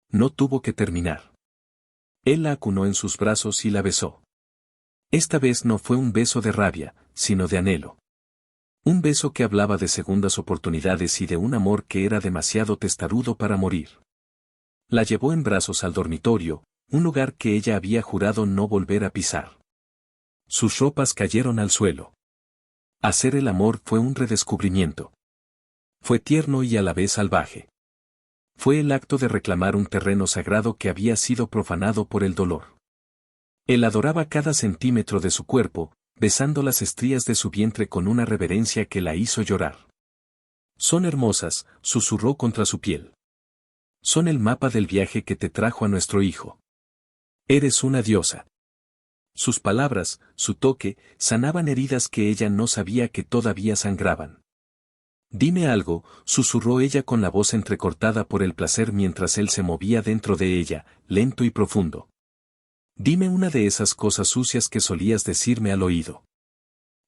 No tuvo que terminar. Él la acunó en sus brazos y la besó. Esta vez no fue un beso de rabia, sino de anhelo. Un beso que hablaba de segundas oportunidades y de un amor que era demasiado testarudo para morir. La llevó en brazos al dormitorio, un lugar que ella había jurado no volver a pisar. Sus ropas cayeron al suelo. Hacer el amor fue un redescubrimiento. Fue tierno y a la vez salvaje. Fue el acto de reclamar un terreno sagrado que había sido profanado por el dolor. Él adoraba cada centímetro de su cuerpo, besando las estrías de su vientre con una reverencia que la hizo llorar. Son hermosas, susurró contra su piel. Son el mapa del viaje que te trajo a nuestro hijo. Eres una diosa. Sus palabras, su toque, sanaban heridas que ella no sabía que todavía sangraban. Dime algo, susurró ella con la voz entrecortada por el placer mientras él se movía dentro de ella, lento y profundo. Dime una de esas cosas sucias que solías decirme al oído.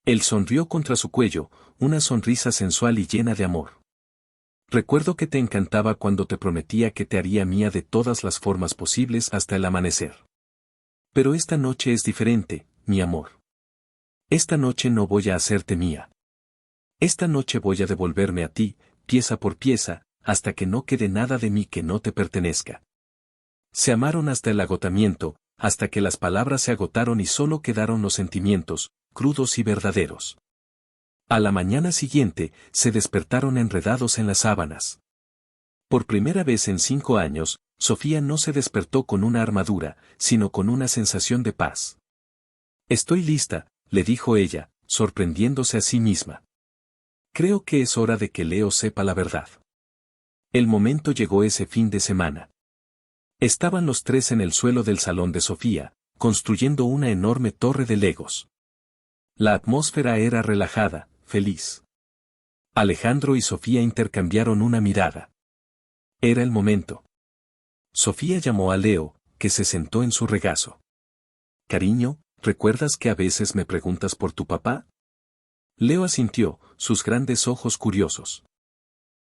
Él sonrió contra su cuello, una sonrisa sensual y llena de amor. Recuerdo que te encantaba cuando te prometía que te haría mía de todas las formas posibles hasta el amanecer. Pero esta noche es diferente, mi amor. Esta noche no voy a hacerte mía. Esta noche voy a devolverme a ti, pieza por pieza, hasta que no quede nada de mí que no te pertenezca. Se amaron hasta el agotamiento, hasta que las palabras se agotaron y solo quedaron los sentimientos, crudos y verdaderos. A la mañana siguiente, se despertaron enredados en las sábanas. Por primera vez en 5 años, Sofía no se despertó con una armadura, sino con una sensación de paz. Estoy lista, le dijo ella, sorprendiéndose a sí misma. Creo que es hora de que Leo sepa la verdad. El momento llegó ese fin de semana. Estaban los tres en el suelo del salón de Sofía, construyendo una enorme torre de legos. La atmósfera era relajada, feliz. Alejandro y Sofía intercambiaron una mirada. Era el momento. Sofía llamó a Leo, que se sentó en su regazo. Cariño, ¿recuerdas que a veces me preguntas por tu papá? Leo asintió, sus grandes ojos curiosos.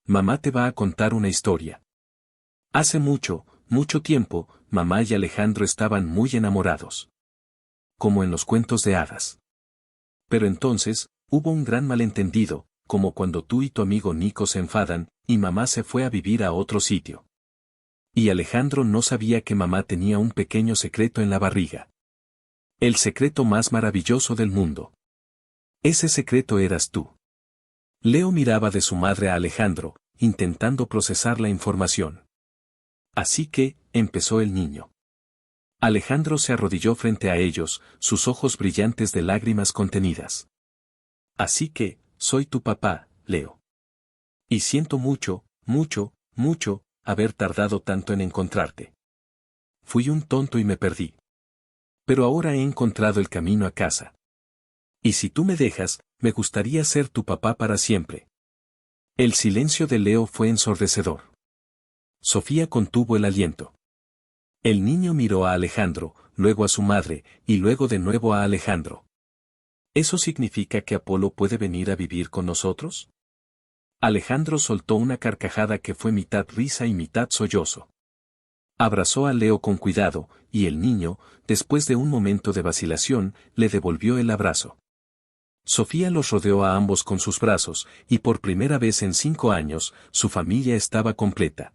Mamá te va a contar una historia. Hace mucho, mucho tiempo, mamá y Alejandro estaban muy enamorados. Como en los cuentos de hadas. Pero entonces, hubo un gran malentendido, como cuando tú y tu amigo Nico se enfadan, y mamá se fue a vivir a otro sitio. Y Alejandro no sabía que mamá tenía un pequeño secreto en la barriga. El secreto más maravilloso del mundo. Ese secreto eras tú. Leo miraba de su madre a Alejandro, intentando procesar la información. Así que, empezó el niño. Alejandro se arrodilló frente a ellos, sus ojos brillantes de lágrimas contenidas. Así que, soy tu papá, Leo. Y siento mucho, mucho, mucho, haber tardado tanto en encontrarte. Fui un tonto y me perdí. Pero ahora he encontrado el camino a casa. Y si tú me dejas, me gustaría ser tu papá para siempre. El silencio de Leo fue ensordecedor. Sofía contuvo el aliento. El niño miró a Alejandro, luego a su madre, y luego de nuevo a Alejandro. ¿Eso significa que Apolo puede venir a vivir con nosotros? Alejandro soltó una carcajada que fue mitad risa y mitad sollozo. Abrazó a Leo con cuidado, y el niño, después de un momento de vacilación, le devolvió el abrazo. Sofía los rodeó a ambos con sus brazos, y por primera vez en 5 años, su familia estaba completa.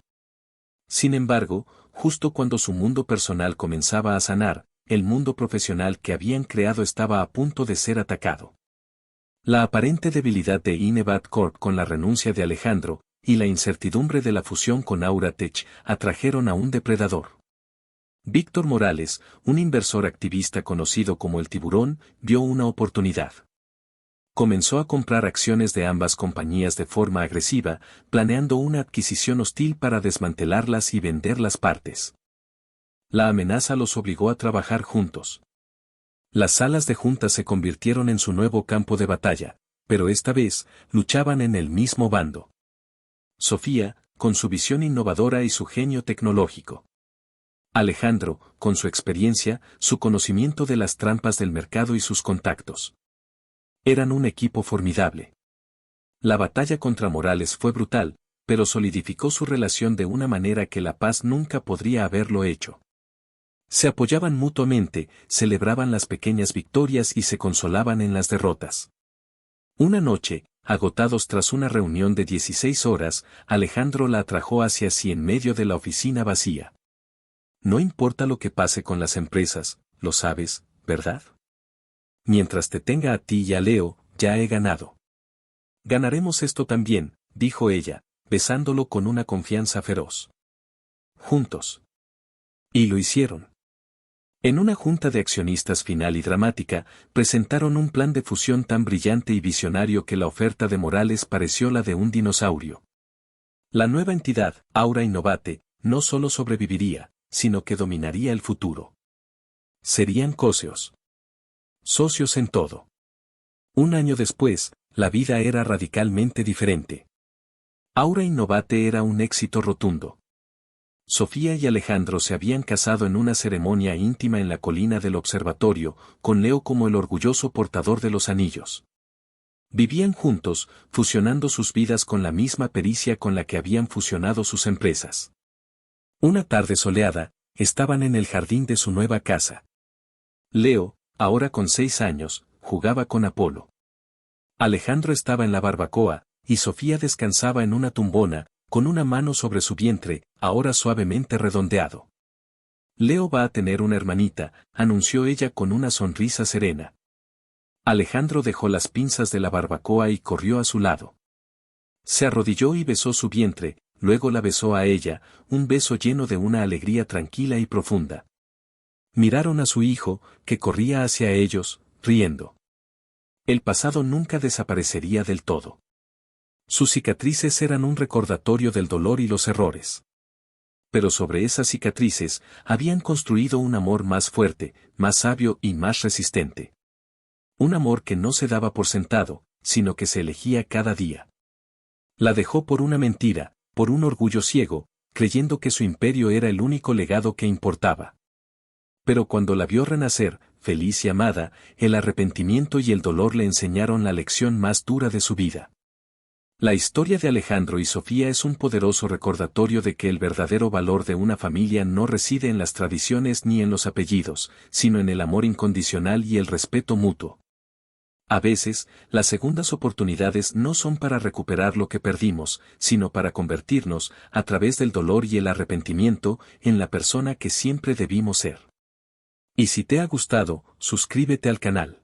Sin embargo, justo cuando su mundo personal comenzaba a sanar, el mundo profesional que habían creado estaba a punto de ser atacado. La aparente debilidad de Inevat Corp con la renuncia de Alejandro, y la incertidumbre de la fusión con Auratech, atrajeron a un depredador. Víctor Morales, un inversor activista conocido como el Tiburón, vio una oportunidad. Comenzó a comprar acciones de ambas compañías de forma agresiva, planeando una adquisición hostil para desmantelarlas y vender las partes. La amenaza los obligó a trabajar juntos. Las salas de juntas se convirtieron en su nuevo campo de batalla, pero esta vez, luchaban en el mismo bando. Sofía, con su visión innovadora y su genio tecnológico. Alejandro, con su experiencia, su conocimiento de las trampas del mercado y sus contactos. Eran un equipo formidable. La batalla contra Morales fue brutal, pero solidificó su relación de una manera que la paz nunca podría haberlo hecho. Se apoyaban mutuamente, celebraban las pequeñas victorias y se consolaban en las derrotas. Una noche, agotados tras una reunión de 16 horas, Alejandro la atrajo hacia sí en medio de la oficina vacía. No importa lo que pase con las empresas, lo sabes, ¿verdad? Mientras te tenga a ti y a Leo, ya he ganado. Ganaremos esto también, dijo ella, besándolo con una confianza feroz. Juntos. Y lo hicieron. En una junta de accionistas final y dramática, presentaron un plan de fusión tan brillante y visionario que la oferta de Morales pareció la de un dinosaurio. La nueva entidad, Aura Innovate, no solo sobreviviría, sino que dominaría el futuro. Serían socios. Socios en todo. Un año después, la vida era radicalmente diferente. Aura Innovate era un éxito rotundo. Sofía y Alejandro se habían casado en una ceremonia íntima en la colina del observatorio, con Leo como el orgulloso portador de los anillos. Vivían juntos, fusionando sus vidas con la misma pericia con la que habían fusionado sus empresas. Una tarde soleada, estaban en el jardín de su nueva casa. Leo, ahora con 6 años, jugaba con Apolo. Alejandro estaba en la barbacoa, y Sofía descansaba en una tumbona, con una mano sobre su vientre, ahora suavemente redondeado. Leo va a tener una hermanita, anunció ella con una sonrisa serena. Alejandro dejó las pinzas de la barbacoa y corrió a su lado. Se arrodilló y besó su vientre, luego la besó a ella, un beso lleno de una alegría tranquila y profunda. Miraron a su hijo, que corría hacia ellos, riendo. El pasado nunca desaparecería del todo. Sus cicatrices eran un recordatorio del dolor y los errores. Pero sobre esas cicatrices, habían construido un amor más fuerte, más sabio y más resistente. Un amor que no se daba por sentado, sino que se elegía cada día. La dejó por una mentira, por un orgullo ciego, creyendo que su imperio era el único legado que importaba. Pero cuando la vio renacer, feliz y amada, el arrepentimiento y el dolor le enseñaron la lección más dura de su vida. La historia de Alejandro y Sofía es un poderoso recordatorio de que el verdadero valor de una familia no reside en las tradiciones ni en los apellidos, sino en el amor incondicional y el respeto mutuo. A veces, las segundas oportunidades no son para recuperar lo que perdimos, sino para convertirnos, a través del dolor y el arrepentimiento, en la persona que siempre debimos ser. Y si te ha gustado, suscríbete al canal.